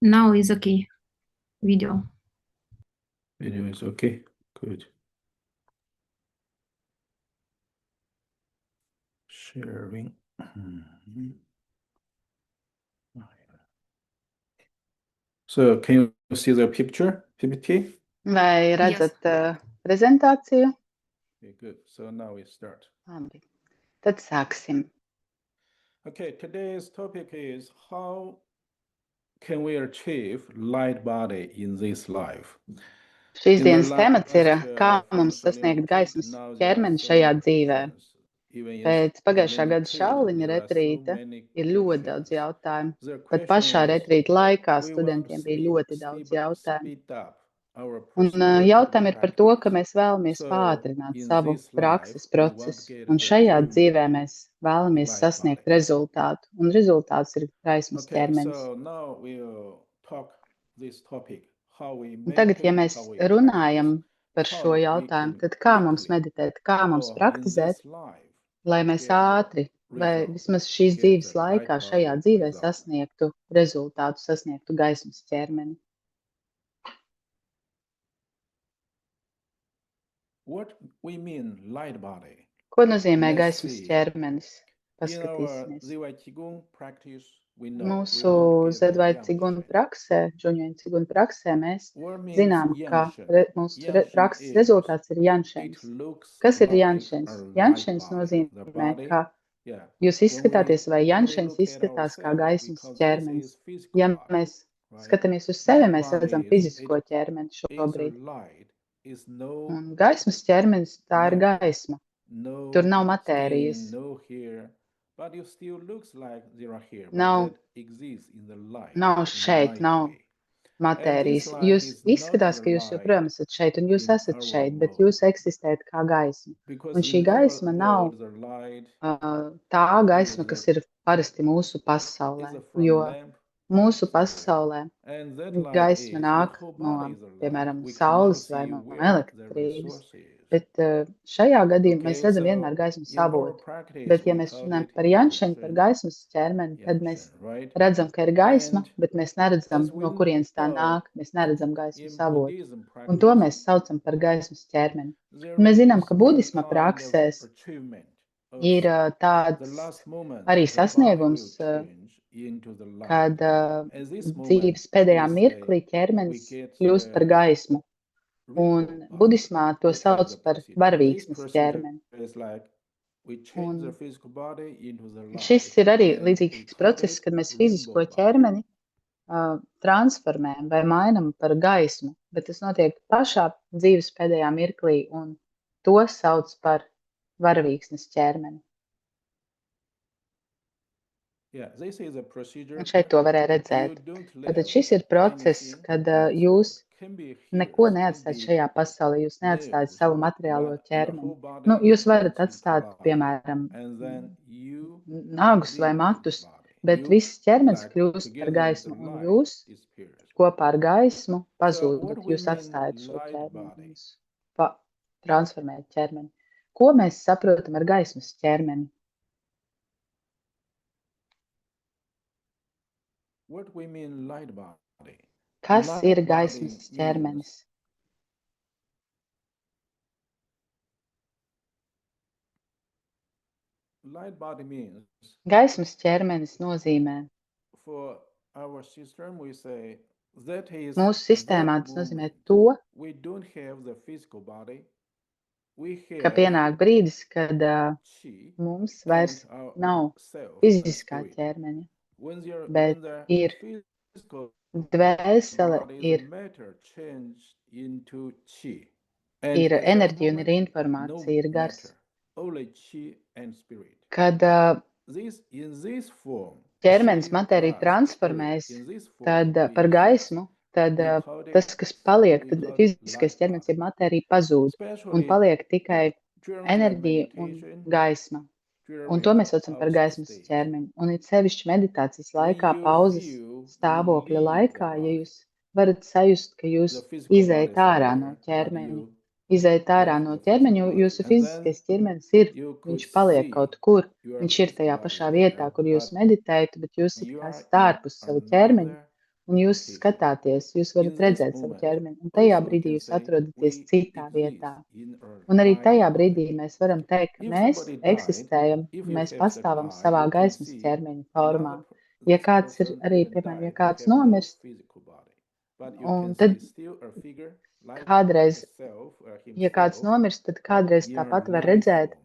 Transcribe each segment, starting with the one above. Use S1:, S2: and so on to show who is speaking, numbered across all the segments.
S1: Now is okay. Video.
S2: Video is okay. Good. Sharing. Mhm. So can you see the picture, PPT?
S3: Vai
S1: Yes.
S3: redzat prezentāciju?
S2: Okay, good. So now we start.
S3: Labi. Tad sāksim.
S2: Okay, today's topic is how can we achieve light body in this life?
S3: Šīs
S2: In the
S3: dienas temats ir,
S2: last
S3: kā
S2: from
S3: mums sasniegt
S2: 20
S3: gaismas
S2: now there are
S3: ķermeni
S2: so
S3: šajā
S2: many
S3: dzīvē.
S2: questions. Even in
S3: Pēc pagājušā
S2: Healing
S3: gada
S2: Retreat,
S3: šauliņa
S2: there are so
S3: retrīta
S2: many
S3: ir ļoti daudz
S2: questions.
S3: jautājumu.
S2: The
S3: Pat
S2: question
S3: pašā
S2: is,
S3: retrīta laikā
S2: we want
S3: studentiem bija ļoti daudz jautājumu.
S2: speed up our
S3: Un
S2: procedure
S3: jautājumi ir par to, ka
S2: practice.
S3: mēs vēlamies
S2: So
S3: pātrināt
S2: in
S3: savu
S2: this life,
S3: prakses
S2: we want to
S3: procesu.
S2: get
S3: Un
S2: the
S3: šajā
S2: achievement
S3: dzīvē mēs vēlamies
S2: light
S3: sasniegt
S2: body.
S3: rezultātu. Un rezultāts ir gaismas
S2: Okay,
S3: ķermenis.
S2: so now we'll talk this topic, how we
S3: Un tagad, ja
S2: meditate,
S3: mēs
S2: how we
S3: runājam
S2: practice,
S3: par šo
S2: how we
S3: jautājumu,
S2: can
S3: tad kā mums
S2: quickly
S3: meditēt, kā mums
S2: or in
S3: praktizēt,
S2: this life
S3: lai mēs
S2: get the
S3: ātri vai
S2: result,
S3: vismaz šīs
S2: get
S3: dzīves
S2: the light
S3: laikā šajā
S2: body
S3: dzīvē
S2: result.
S3: sasniegtu rezultātu, sasniegtu gaismas ķermeni.
S2: What we mean light body?
S3: Ko nozīmē
S2: Let's
S3: gaismas
S2: see.
S3: ķermenis?
S2: In our
S3: Paskatīsimies.
S2: Zivai Qigong practice, we know we
S3: Mūsu
S2: want to get the
S3: Zedvai
S2: yang
S3: Ciguna
S2: shen.
S3: praksē, Džuņoņa Ciguna praksē, mēs
S2: What means
S3: zinām, ka
S2: yang shen?
S3: mūsu
S2: Yang shen
S3: prakses
S2: is,
S3: rezultāts ir
S2: it
S3: janšens.
S2: looks
S3: Kas ir
S2: like
S3: janšens?
S2: a light
S3: Janšens
S2: body. The
S3: nozīmē,
S2: body,
S3: ka
S2: yeah.
S3: jūs
S2: When we
S3: izskatāties vai
S2: really
S3: janšens
S2: look at
S3: izskatās kā
S2: ourselves,
S3: gaismas
S2: because this
S3: ķermenis.
S2: is physical
S3: Ja
S2: body,
S3: mēs
S2: right?
S3: skatāmies uz sevi,
S2: Light
S3: mēs redzam
S2: body is,
S3: fizisko ķermeni
S2: is a
S3: šobrīd.
S2: light, is no,
S3: Un gaismas ķermenis tā ir
S2: matter,
S3: gaisma.
S2: no
S3: Tur nav
S2: skin,
S3: matērijas.
S2: no hair, but it still looks like there are hair, but
S3: Nav,
S2: that exists in the light,
S3: nav
S2: in the
S3: šeit,
S2: light
S3: nav
S2: way. And
S3: matērijas.
S2: this light
S3: Jūs
S2: is not
S3: izskatās,
S2: the
S3: ka jūs
S2: light
S3: joprojām esat šeit, un jūs
S2: in
S3: esat
S2: our
S3: šeit, bet
S2: world.
S3: jūs eksistējat kā gaisma.
S2: Because
S3: Un šī
S2: in our
S3: gaisma nav
S2: world, the light
S3: tā gaisma,
S2: is,
S3: kas ir parasti mūsu pasaulē,
S2: is from
S3: jo
S2: lamp
S3: mūsu
S2: somewhere.
S3: pasaulē
S2: And that light
S3: gaisma
S2: is,
S3: nāk
S2: the whole
S3: no,
S2: body is a light.
S3: piemēram,
S2: We cannot
S3: saules vai
S2: see
S3: no
S2: where the
S3: elektrības.
S2: resource is.
S3: Bet šajā gadījumā mēs
S2: Okay,
S3: redzam vienmēr
S2: so
S3: gaismas
S2: in our
S3: avotu.
S2: practice,
S3: Bet, ja
S2: we
S3: mēs
S2: call
S3: runājam
S2: it
S3: par
S2: yang
S3: janšanu, par
S2: shen,
S3: gaismas ķermeni, tad
S2: yang
S3: mēs
S2: shen, right?
S3: redzam, ka ir gaisma,
S2: And
S3: bet mēs neredzam,
S2: as we
S3: no kurienes tā
S2: know,
S3: nāk. Mēs neredzam gaismas
S2: in
S3: avotu.
S2: Buddhism
S3: Un to
S2: practice,
S3: mēs saucam par gaismas ķermeni.
S2: there
S3: Un mēs
S2: may be
S3: zinām, ka
S2: some
S3: budisma
S2: kind of
S3: praksēs
S2: achievement of
S3: ir
S2: the
S3: tāds
S2: last moment,
S3: arī
S2: the body
S3: sasniegums,
S2: will change into the light.
S3: kad
S2: And this moment,
S3: dzīves pēdējā
S2: we say,
S3: mirklī
S2: we
S3: ķermenis
S2: get
S3: kļūst par gaismu. Un
S2: rebirth body.
S3: budismā to
S2: That's like
S3: sauc
S2: the
S3: par
S2: procedure. This
S3: varavīksnes
S2: procedure
S3: ķermeni.
S2: is like we change the
S3: Un
S2: physical body into the
S3: šis
S2: light,
S3: ir arī
S2: and we
S3: līdzīgs
S2: call
S3: process,
S2: it
S3: kad mēs
S2: rainbow
S3: fizisko
S2: body.
S3: ķermeni transformējam vai mainam par gaismu, bet tas notiek pašā dzīves pēdējā mirklī, un to sauc par varavīksnes ķermeni.
S2: Yeah, this is a procedure.
S3: Un šeit to varēja
S2: You
S3: redzēt.
S2: don't
S3: Tātad
S2: leave
S3: šis ir process,
S2: anything
S3: kad
S2: in this
S3: jūs
S2: world. Can be
S3: neko
S2: hairs, can
S3: neatstājat
S2: be
S3: šajā pasaulē, jūs neatstājat
S2: nails,
S3: savu materiālo
S2: but your
S3: ķermeni.
S2: whole body
S3: Nu, jūs varat
S2: turns into
S3: atstāt,
S2: light,
S3: piemēram,
S2: and then you
S3: nagus vai
S2: live in the
S3: matus,
S2: body.
S3: bet
S2: You
S3: viss ķermenis
S2: like
S3: kļūst par
S2: together with the
S3: gaismu, un
S2: light
S3: jūs
S2: disappears.
S3: kopā ar gaismu
S2: So what
S3: pazūdat,
S2: we
S3: jūs
S2: mean
S3: atstājat šo
S2: light
S3: ķermeni,
S2: body?
S3: jūs transformējat ķermeni. Ko mēs saprotam ar gaismas ķermeni?
S2: What we mean light body?
S3: Kas
S2: Light
S3: ir
S2: body
S3: gaismas
S2: means
S3: ķermenis?
S2: light body means
S3: Gaismas ķermenis nozīmē,
S2: for our system we say that is
S3: mūsu sistēmā
S2: that
S3: tas nozīmē
S2: moment
S3: to,
S2: we don't have the physical body, we
S3: ka
S2: have
S3: pienāk brīdis, kad
S2: chi
S3: mums vairs
S2: and our
S3: nav
S2: self,
S3: fiziskā
S2: spirit.
S3: ķermeņa,
S2: When
S3: bet
S2: the
S3: ir
S2: physical
S3: dvēsele,
S2: body,
S3: ir,
S2: the matter changed into chi.
S3: ir
S2: At that
S3: enerģija un ir
S2: moment,
S3: informācija,
S2: no
S3: ir gars.
S2: matter, only chi and spirit.
S3: Kad
S2: In this form,
S3: ķermenis
S2: chi
S3: matērija
S2: plus
S3: transformējas
S2: spirit, in this form
S3: tad
S2: we
S3: par
S2: exist.
S3: gaismu, tad
S2: We call it,
S3: tas, kas paliek,
S2: we
S3: tad
S2: call it
S3: fiziskais
S2: light
S3: ķermenis,
S2: body.
S3: ja matērija pazūd, un
S2: Especially
S3: paliek tikai
S2: during the
S3: enerģija un
S2: meditation,
S3: gaisma. Un
S2: during
S3: to mēs
S2: the
S3: saucam par
S2: pause
S3: gaismas
S2: state.
S3: ķermeņu. Un it sevišķi meditācijas
S2: When
S3: laikā,
S2: you
S3: pauzes
S2: feel you
S3: stāvokļa
S2: leave the
S3: laikā, ja
S2: body,
S3: jūs varat sajust, ka jūs
S2: the physical body
S3: izējat
S2: is not
S3: ārā no
S2: there, but
S3: ķermeņa,
S2: you
S3: izējat ārā
S2: left
S3: no
S2: the physical
S3: ķermeņa,
S2: body.
S3: jūsu
S2: And then
S3: fiziskais ķermenis ir,
S2: you could
S3: viņš paliek
S2: see
S3: kaut kur,
S2: your
S3: viņš ir
S2: physical
S3: tajā
S2: body
S3: pašā
S2: is
S3: vietā,
S2: there,
S3: kur jūs
S2: but
S3: meditējat, bet jūs it
S2: you
S3: kā
S2: are
S3: esat
S2: in
S3: ārpus savu ķermeņu,
S2: another
S3: un jūs
S2: Okay.
S3: skatāties, jūs
S2: In
S3: varat
S2: this
S3: redzēt savu
S2: moment,
S3: ķermeni, un tajā
S2: also we
S3: brīdī
S2: can
S3: jūs
S2: say
S3: atrodaties
S2: we
S3: citā
S2: exist
S3: vietā.
S2: in our
S3: Un arī
S2: light
S3: tajā
S2: body.
S3: brīdī mēs varam teikt, ka
S2: If
S3: mēs
S2: somebody died,
S3: eksistējam,
S2: if
S3: un
S2: you
S3: mēs
S2: have
S3: pastāvam
S2: died,
S3: savā
S2: you can
S3: gaismas
S2: see
S3: ķermeņa formā.
S2: another
S3: Ja
S2: this
S3: kāds ir
S2: person
S3: arī,
S2: even
S3: piemēram, ja
S2: died,
S3: kāds
S2: have no
S3: nomirst,
S2: physical body, but you
S3: un
S2: can
S3: tad
S2: see still a figure like
S3: kādreiz,
S2: herself or
S3: ja kāds
S2: himself,
S3: nomirst, tad
S2: but
S3: kādreiz
S2: in
S3: tāpat
S2: a
S3: var
S2: light
S3: redzēt,
S2: form.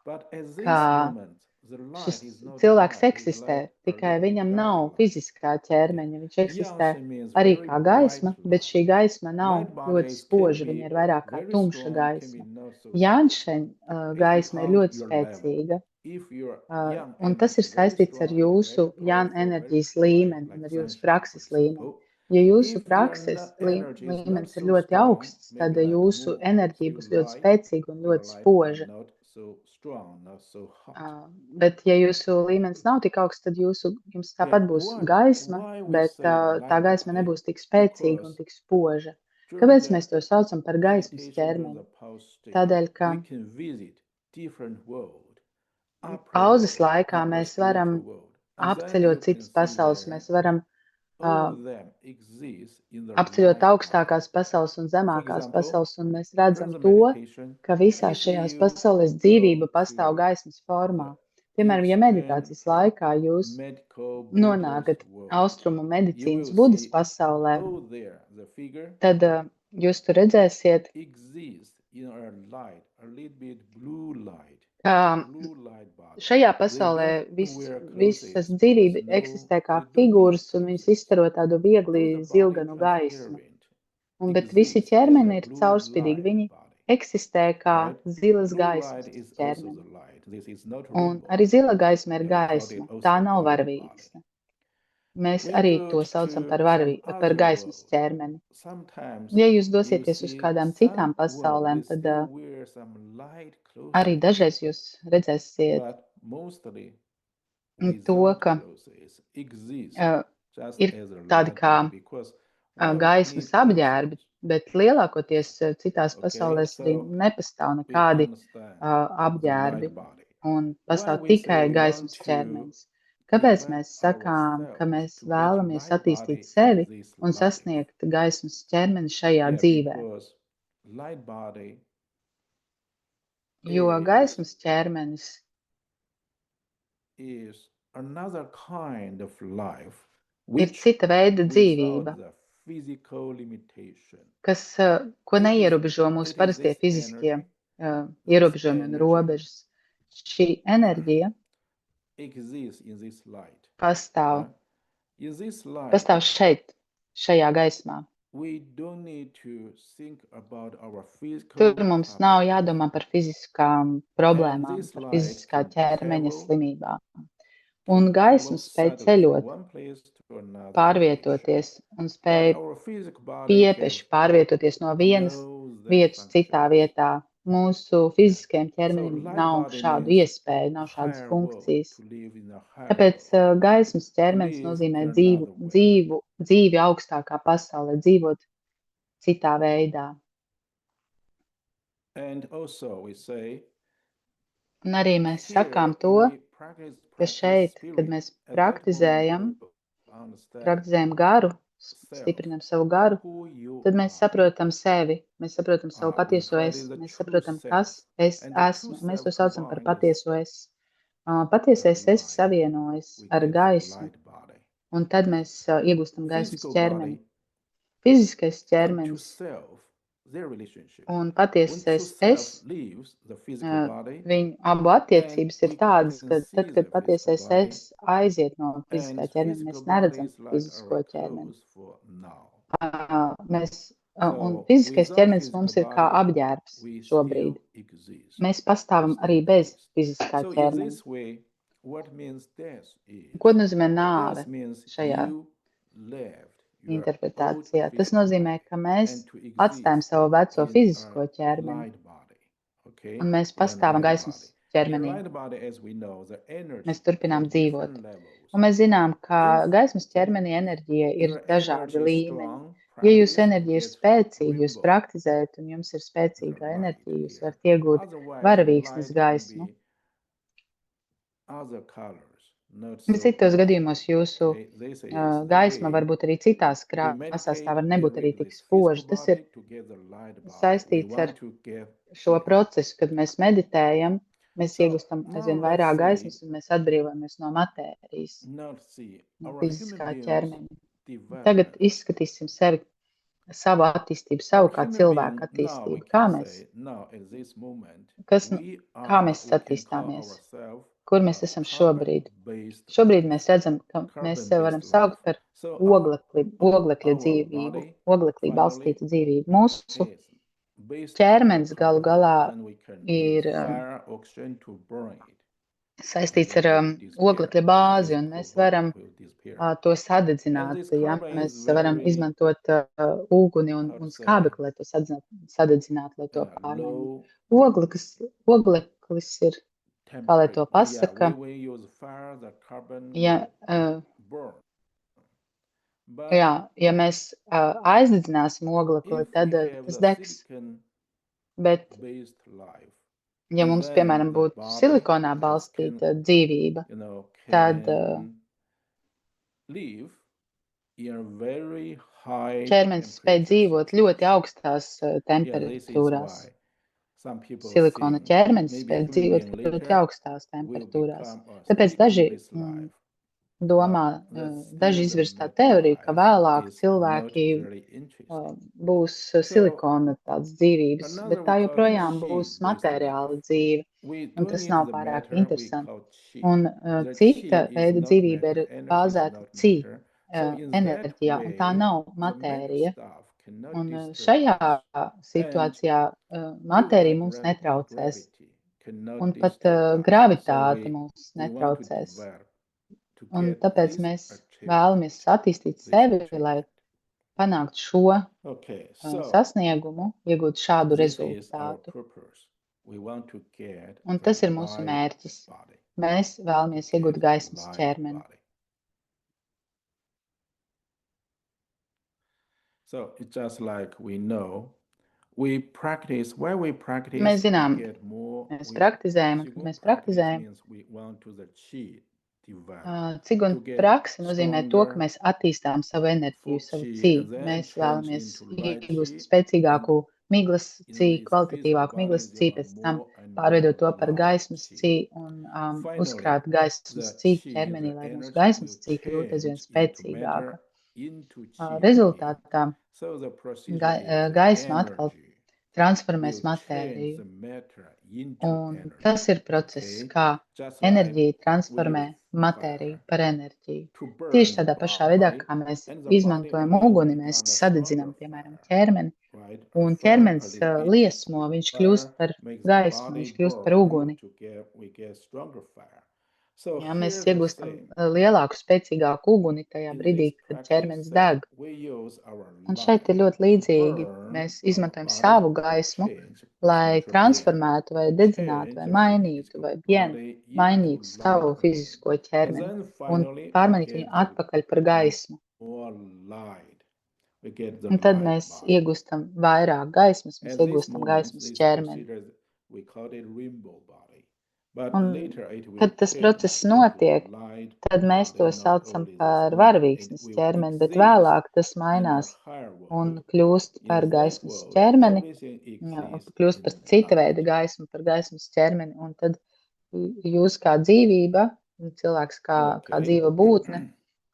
S2: But at this
S3: ka
S2: moment, the
S3: šis
S2: light is not
S3: cilvēks
S2: light, it's
S3: eksistē,
S2: like a
S3: tikai
S2: little bit
S3: viņam
S2: dark
S3: nav
S2: light.
S3: fiziskā ķermeņa. Viņš eksistē
S2: Yang means
S3: arī
S2: very
S3: kā gaisma,
S2: bright
S3: bet šī
S2: light.
S3: gaisma nav
S2: Light
S3: ļoti
S2: bodies can
S3: spoža,
S2: be
S3: viņa ir vairāk kā
S2: very
S3: tumša
S2: strong, can be
S3: gaisma.
S2: not so
S3: Janšeņa
S2: strong. It
S3: gaisma ir
S2: depends
S3: ļoti
S2: your level.
S3: spēcīga,
S2: If your yang
S3: un tas ir
S2: energy very
S3: saistīts ar
S2: strong,
S3: jūsu
S2: very
S3: Jāna
S2: powerful, very
S3: enerģijas
S2: bright,
S3: līmeni
S2: like
S3: un ar jūsu
S2: sunshine, for
S3: prakses līmeni.
S2: example.
S3: Ja jūsu
S2: If your
S3: prakses
S2: energy is not
S3: līmenis ir
S2: so
S3: ļoti
S2: strong,
S3: augsts, tad
S2: maybe like
S3: jūsu
S2: moon,
S3: enerģija
S2: still
S3: būs ļoti
S2: light,
S3: spēcīga un
S2: your
S3: ļoti
S2: light, but
S3: spoža.
S2: not so strong, not so hot.
S3: Bet, ja jūsu līmenis nav tik augsts, tad jums tāpat
S2: Okay,
S3: būs
S2: why
S3: gaisma,
S2: we
S3: bet
S2: say
S3: tā
S2: light
S3: gaisma
S2: body?
S3: nebūs tik spēcīga un
S2: Because
S3: tik spoža.
S2: during
S3: Kāpēc
S2: the
S3: mēs to saucam par gaismas
S2: meditation, during
S3: ķermeni?
S2: the pause state,
S3: Tādēļ, ka
S2: we can visit different world, upper
S3: pauzes
S2: world,
S3: laikā
S2: upper
S3: mēs varam
S2: spiritual world, and then you
S3: apceļot
S2: can
S3: citas
S2: see
S3: pasaules,
S2: there
S3: mēs varam
S2: all of them exist in the
S3: apceļot
S2: light body.
S3: augstākās pasaules un
S2: For
S3: zemākās
S2: example,
S3: pasaules, un mēs
S2: during
S3: redzam
S2: the
S3: to,
S2: meditation,
S3: ka visās
S2: if
S3: šajās
S2: you
S3: pasaulēs
S2: go
S3: dzīvība pastāv
S2: to
S3: gaismas formā.
S2: the
S3: Piemēram, ja
S2: Eastern
S3: meditācijas laikā jūs
S2: medical Buddhist
S3: nonākat
S2: world,
S3: austrumu
S2: you
S3: medicīnas
S2: will
S3: budas
S2: see
S3: pasaulē,
S2: all there, the figure
S3: tad jūs tur redzēsiet,
S2: exist in a light, a little bit blue light body.
S3: šajā
S2: They
S3: pasaulē
S2: don't wear
S3: visas
S2: clothes
S3: dzīvība
S2: because
S3: eksistē kā
S2: they don't need
S3: figūras, un viņas
S2: clothes.
S3: izstaro tādu viegli
S2: All the body
S3: zilganu gaismu.
S2: transparent
S3: Bet visi
S2: exists as
S3: ķermeni
S2: a
S3: ir
S2: blue
S3: caurspīdīgi.
S2: light
S3: Viņi
S2: body,
S3: eksistē kā
S2: right?
S3: zilas
S2: Blue light
S3: gaismas
S2: is also
S3: ķermeni.
S2: the light. This is not
S3: Un
S2: rainbow.
S3: arī zila gaisma ir
S2: Yeah, we call it
S3: gaisma.
S2: also
S3: Tā nav
S2: light
S3: varavīksne. Mēs
S2: We
S3: arī
S2: go
S3: to saucam
S2: to
S3: par,
S2: some
S3: par
S2: other
S3: gaismas
S2: world.
S3: ķermeni.
S2: Sometimes
S3: Ja jūs
S2: you
S3: dosieties uz
S2: see
S3: kādām
S2: some
S3: citām
S2: world,
S3: pasaulēm,
S2: they
S3: tad
S2: still wear some light
S3: arī
S2: clothes,
S3: dažreiz jūs redzēsiet
S2: but mostly
S3: to,
S2: without
S3: ka
S2: clothes exist just
S3: ir
S2: as a
S3: tādi
S2: light
S3: kā
S2: body because why we
S3: gaismas
S2: need
S3: apģērbi,
S2: clothes?
S3: bet lielākoties citās
S2: Okay,
S3: pasaulēs arī
S2: so
S3: nepastāv
S2: we
S3: nekādi
S2: understand the
S3: apģērbi
S2: light body.
S3: un
S2: Why
S3: pastāv
S2: we
S3: tikai
S2: say we want
S3: gaismas
S2: to
S3: ķermenis. Kāpēc
S2: develop
S3: mēs sakām, ka
S2: ourselves
S3: mēs
S2: to get
S3: vēlamies
S2: light
S3: attīstīt
S2: body
S3: sevi
S2: in this
S3: un
S2: life?
S3: sasniegt gaismas ķermeni šajā
S2: Yeah,
S3: dzīvē?
S2: because light body
S3: Jo
S2: is
S3: gaismas ķermenis
S2: another kind of life
S3: ir
S2: which
S3: cita veida dzīvība,
S2: without the physical limitation.
S3: kas, ko
S2: It is
S3: neierobežo mūsu
S2: it is
S3: parastie
S2: this
S3: fiziskie
S2: energy,
S3: ierobežojumi un
S2: energy
S3: robežas. Šī enerģija
S2: exists in this light.
S3: pastāv,
S2: In this light,
S3: pastāv šeit, šajā gaismā.
S2: we don't need to think about our physical
S3: Tur mums nav
S2: problems.
S3: jādomā par fiziskām
S2: And
S3: problēmām,
S2: this
S3: par
S2: light
S3: fiziskā
S2: can
S3: ķermeņa
S2: travel,
S3: slimībām.
S2: can
S3: Un gaisma
S2: travel
S3: spēj
S2: subtly
S3: ceļot,
S2: from one place to another
S3: pārvietoties
S2: location.
S3: un
S2: But
S3: spēj
S2: our physical body
S3: piepeši
S2: have
S3: pārvietoties no vienas
S2: no that
S3: vietas citā
S2: functions.
S3: vietā. Mūsu fiziskajam
S2: So
S3: ķermenim
S2: light
S3: nav
S2: body
S3: šādu
S2: means
S3: iespēju, nav šādas
S2: higher world,
S3: funkcijas.
S2: to live in a higher
S3: Tāpēc
S2: world,
S3: gaismas
S2: to
S3: ķermenis
S2: live
S3: nozīmē
S2: in another way.
S3: dzīvi augstākā pasaulē, dzīvot citā veidā.
S2: And also we say,
S3: Un arī mēs
S2: here
S3: sakām to,
S2: we practice
S3: ka šeit, kad
S2: spirit.
S3: mēs
S2: At that
S3: praktizējam,
S2: moment we understand
S3: praktizējam garu,
S2: self,
S3: stiprinam savu garu,
S2: who you
S3: tad mēs
S2: are.
S3: saprotam sevi, mēs saprotam savu
S2: We
S3: patieso
S2: call
S3: es,
S2: it the
S3: mēs
S2: true
S3: saprotam,
S2: self.
S3: kas es
S2: And the true
S3: esmu. Mēs to
S2: self
S3: saucam par
S2: combines
S3: patieso es. Patiesais es
S2: light.
S3: savienojas
S2: We
S3: ar
S2: get the
S3: gaismu,
S2: light body.
S3: un tad mēs iegūstam gaismas
S2: Physical
S3: ķermeni.
S2: body
S3: Fiziskais
S2: and true
S3: ķermenis
S2: self, their relationship.
S3: un
S2: When true
S3: patiesais
S2: self
S3: es,
S2: leaves the physical body,
S3: viņu abu
S2: then
S3: attiecības ir
S2: we
S3: tādas,
S2: can
S3: ka
S2: see
S3: tad,
S2: the
S3: kad
S2: physical
S3: patiesais
S2: body,
S3: es aiziet no
S2: and
S3: fiziskā ķermeņa,
S2: physical
S3: mēs
S2: body
S3: neredzam
S2: is like
S3: fizisko
S2: our
S3: ķermeni.
S2: clothes for now.
S3: Un
S2: So
S3: fiziskais
S2: without
S3: ķermenis
S2: physical
S3: mums ir kā
S2: body,
S3: apģērbs
S2: we
S3: šobrīd.
S2: still exist.
S3: Mēs
S2: We
S3: pastāvam
S2: still
S3: arī bez
S2: exist.
S3: fiziskā
S2: So in
S3: ķermeņa.
S2: this way, what means death is?
S3: Ko nozīmē nāve
S2: Death means
S3: šajā
S2: you left your old
S3: interpretācijā? Tas
S2: physical
S3: nozīmē,
S2: body
S3: ka mēs
S2: and to
S3: atstājam
S2: exist
S3: savu veco
S2: in
S3: fizisko
S2: a
S3: ķermeni,
S2: light body. Okay?
S3: un mēs
S2: In a
S3: pastāvam
S2: light
S3: gaismas
S2: body. In
S3: ķermenī.
S2: light body, as we know, the energy
S3: Mēs turpinām
S2: have
S3: dzīvot.
S2: different levels.
S3: Un mēs zinām, ka
S2: If
S3: gaismas ķermenī enerģija ir
S2: your
S3: dažādi
S2: energy is
S3: līmeņi.
S2: strong,
S3: Ja jūsu
S2: practice, you
S3: enerģija ir
S2: get
S3: spēcīga, jūs
S2: rainbow,
S3: praktizējat un jums ir
S2: the
S3: spēcīga
S2: light
S3: enerģija, jūs
S2: here.
S3: varat iegūt
S2: Otherwise,
S3: varavīksnes
S2: light can
S3: gaismu.
S2: be other colors, not
S3: Bet
S2: so
S3: citos
S2: bright.
S3: gadījumos jūsu
S2: Okay, this is the
S3: gaisma
S2: way
S3: var būt arī citās
S2: to
S3: krāsās, tā var
S2: meditate
S3: nebūt arī
S2: with
S3: tik
S2: this physical
S3: spoža. Tas ir
S2: body to get the light body. We
S3: saistīts ar
S2: want to get
S3: šo
S2: here.
S3: procesu, kad mēs meditējam, mēs
S2: So
S3: iegūstam
S2: now
S3: aizvien
S2: let's
S3: vairāk
S2: see,
S3: gaismas un mēs atbrīvojamies no matērijas,
S2: now let's see
S3: no
S2: our human
S3: fiziskā
S2: beings
S3: ķermeņa. Tagad
S2: development.
S3: izskatīsim savu attīstību,
S2: Our
S3: savu kā
S2: human
S3: cilvēku
S2: being now
S3: attīstību.
S2: we
S3: Kā
S2: can
S3: mēs,
S2: say now at this moment
S3: kā mēs
S2: we can call
S3: attīstāmies,
S2: ourselves
S3: kur mēs esam šobrīd.
S2: carbon-based
S3: Šobrīd
S2: life.
S3: mēs redzam, ka mēs sev varam
S2: Carbon-based
S3: saukt
S2: life.
S3: par
S2: So
S3: oglekļa
S2: our
S3: dzīvību,
S2: body
S3: oglekļī
S2: finally
S3: balstīta dzīvība. Mūsu
S2: is based on the
S3: ķermenis galu
S2: carbon,
S3: galā
S2: then we can
S3: ir
S2: use fire, oxygen to burn it.
S3: saistīts
S2: And
S3: ar
S2: then it will disappear.
S3: oglekļa
S2: The
S3: bāzi, un
S2: physical
S3: mēs
S2: body
S3: varam
S2: will disappear.
S3: to
S2: And
S3: sadedzināt.
S2: this
S3: Ja?
S2: carbon
S3: Mēs
S2: is
S3: varam
S2: very,
S3: izmantot ūguni
S2: how
S3: un
S2: to say,
S3: skābekli, lai to sadedzinātu, lai to pārmainītu.
S2: low
S3: Ogleklis ir, kā lai to
S2: temperature. Yeah,
S3: pasaka,
S2: we use fire, the carbon
S3: ja,
S2: will burn. But
S3: jā, ja mēs aizdedzināsim oglekli,
S2: if
S3: tad
S2: we have
S3: tas
S2: the
S3: degs, bet
S2: silicon-based life,
S3: ja mums,
S2: then
S3: piemēram,
S2: the
S3: būtu
S2: body
S3: silikonā
S2: can,
S3: balstīta dzīvība, tad
S2: can live in a very high
S3: ķermenis spēj
S2: temperature
S3: dzīvot ļoti
S2: situation.
S3: augstās
S2: Yeah, this is
S3: temperatūrās.
S2: why some people
S3: Silikona
S2: think
S3: ķermenis
S2: maybe
S3: spēj
S2: human
S3: dzīvot
S2: being
S3: ļoti
S2: later
S3: augstās
S2: will
S3: temperatūrās.
S2: become a
S3: Tāpēc daži
S2: silicon-based life.
S3: domā,
S2: That's
S3: daži
S2: still the
S3: izvirs tā
S2: metal
S3: teoriju, ka
S2: life
S3: vēlāk
S2: is not
S3: cilvēki
S2: very interesting.
S3: būs
S2: So
S3: silikona tāds dzīvības,
S2: another
S3: bet
S2: we
S3: tā
S2: call
S3: joprojām būs
S2: chi-based life.
S3: materiāla dzīve,
S2: We
S3: un
S2: don't
S3: tas
S2: need
S3: nav
S2: the
S3: pārāk
S2: matter, we
S3: interesanti.
S2: call chi.
S3: Un
S2: The
S3: cita
S2: chi is
S3: veida
S2: not
S3: dzīvība ir
S2: matter, energy is
S3: bāzēta
S2: not
S3: ci
S2: matter. So in that
S3: enerģijā, un tā
S2: way,
S3: nav
S2: the matter
S3: matērija.
S2: stuff cannot
S3: Un
S2: disturb
S3: šajā
S2: us.
S3: situācijā
S2: And
S3: matērija
S2: even
S3: mums
S2: the
S3: netraucēs,
S2: gravity cannot
S3: un pat
S2: disturb us. So
S3: gravitāte
S2: we
S3: mums
S2: want to
S3: netraucēs.
S2: develop to
S3: Un
S2: get
S3: tāpēc
S2: this
S3: mēs
S2: achievement,
S3: vēlamies attīstīt
S2: this
S3: sevi, lai
S2: achievement.
S3: panāktu šo
S2: Okay, so
S3: sasniegumu, iegūt šādu
S2: this is our
S3: rezultātu.
S2: purpose. We want to get
S3: Un
S2: the
S3: tas ir mūsu
S2: light
S3: mērķis.
S2: body,
S3: Mēs
S2: to
S3: vēlamies
S2: get
S3: iegūt
S2: the
S3: gaismas
S2: light
S3: ķermeni.
S2: body. So it's just like we know, we practice, where we practice,
S3: Mēs zinām,
S2: we get more,
S3: mēs
S2: we,
S3: praktizējam, un kad
S2: Qigong
S3: mēs
S2: practice
S3: praktizējam,
S2: means we want to the chi develop,
S3: Qigong
S2: to get
S3: praksa nozīmē to, ka
S2: stronger
S3: mēs attīstām savu enerģiju,
S2: full
S3: savu
S2: chi,
S3: ci.
S2: and then
S3: Mēs
S2: change
S3: vēlamies
S2: into light
S3: iegūst
S2: chi,
S3: spēcīgāku miglas
S2: in
S3: ci,
S2: this physical
S3: kvalitatīvāku
S2: body,
S3: miglas
S2: there
S3: ci,
S2: are
S3: pēc tam
S2: more and
S3: pārveidot to
S2: more
S3: par
S2: light
S3: gaismas
S2: chi.
S3: ci un
S2: Finally,
S3: uzkrāt gaismas
S2: the
S3: ci
S2: chi,
S3: ķermenī,
S2: the
S3: lai mūsu
S2: energy
S3: gaismas
S2: will
S3: ci kļūtu aizvien
S2: change into
S3: spēcīgāka.
S2: matter, into chi again.
S3: Rezultātā
S2: So the procedure is the
S3: gaisma atkal
S2: energy
S3: transformēs
S2: will change
S3: matēriju.
S2: the matter into
S3: Un
S2: energy.
S3: tas ir process,
S2: Okay,
S3: kā
S2: just like
S3: enerģija
S2: we
S3: transformē
S2: use
S3: matēriju
S2: fire
S3: par enerģiju.
S2: to burn
S3: Tieši
S2: the
S3: tādā pašā veidā,
S2: body,
S3: kā mēs
S2: and the body
S3: izmantojam
S2: again
S3: uguni, mēs
S2: become a
S3: sadedzinām,
S2: stronger
S3: piemēram,
S2: fire,
S3: ķermeni,
S2: right?
S3: un
S2: A fire a
S3: ķermenis
S2: little bit,
S3: liesmo, viņš kļūst
S2: fire
S3: par
S2: makes the
S3: gaismu,
S2: body
S3: viņš kļūst par
S2: burn
S3: uguni.
S2: to we get stronger fire. So
S3: Ja, mēs
S2: here's the
S3: iegūstam
S2: thing.
S3: lielāku, spēcīgāku uguni tajā
S2: In
S3: brīdī,
S2: this
S3: kad
S2: practice,
S3: ķermenis deg.
S2: we use our
S3: Un šeit
S2: light
S3: ir ļoti
S2: to
S3: līdzīgi.
S2: burn
S3: Mēs
S2: our
S3: izmantojam
S2: body
S3: savu
S2: to
S3: gaismu,
S2: change its
S3: lai
S2: natural being,
S3: transformētu vai
S2: to
S3: dedzinātu vai
S2: change the
S3: mainītu
S2: physical
S3: vai bien
S2: body into
S3: mainītu
S2: light
S3: savu
S2: again.
S3: fizisko
S2: And
S3: ķermeni
S2: then
S3: un
S2: finally we
S3: pārmainīt viņu
S2: get the
S3: atpakaļ par gaismu.
S2: more light. We get the
S3: Un tad
S2: light
S3: mēs
S2: body.
S3: iegūstam vairāk gaismas, mēs
S2: At this
S3: iegūstam
S2: moment,
S3: gaismas
S2: this
S3: ķermeni.
S2: procedure, we call it rainbow body. But
S3: Un,
S2: later it will
S3: kad tas
S2: change
S3: process
S2: into
S3: notiek,
S2: the light
S3: tad mēs
S2: body,
S3: to
S2: not
S3: saucam
S2: only this
S3: par
S2: one.
S3: varavīksnes
S2: It will
S3: ķermeni, bet
S2: exist
S3: vēlāk tas
S2: in a
S3: mainās
S2: higher
S3: un
S2: world.
S3: kļūst par
S2: In that
S3: gaismas
S2: world,
S3: ķermeni,
S2: everything exists
S3: kļūst par
S2: in
S3: cita veida
S2: light.
S3: gaismu, par gaismas ķermeni, un tad jūs kā dzīvība, cilvēks kā
S2: Okay.
S3: dzīva būtne,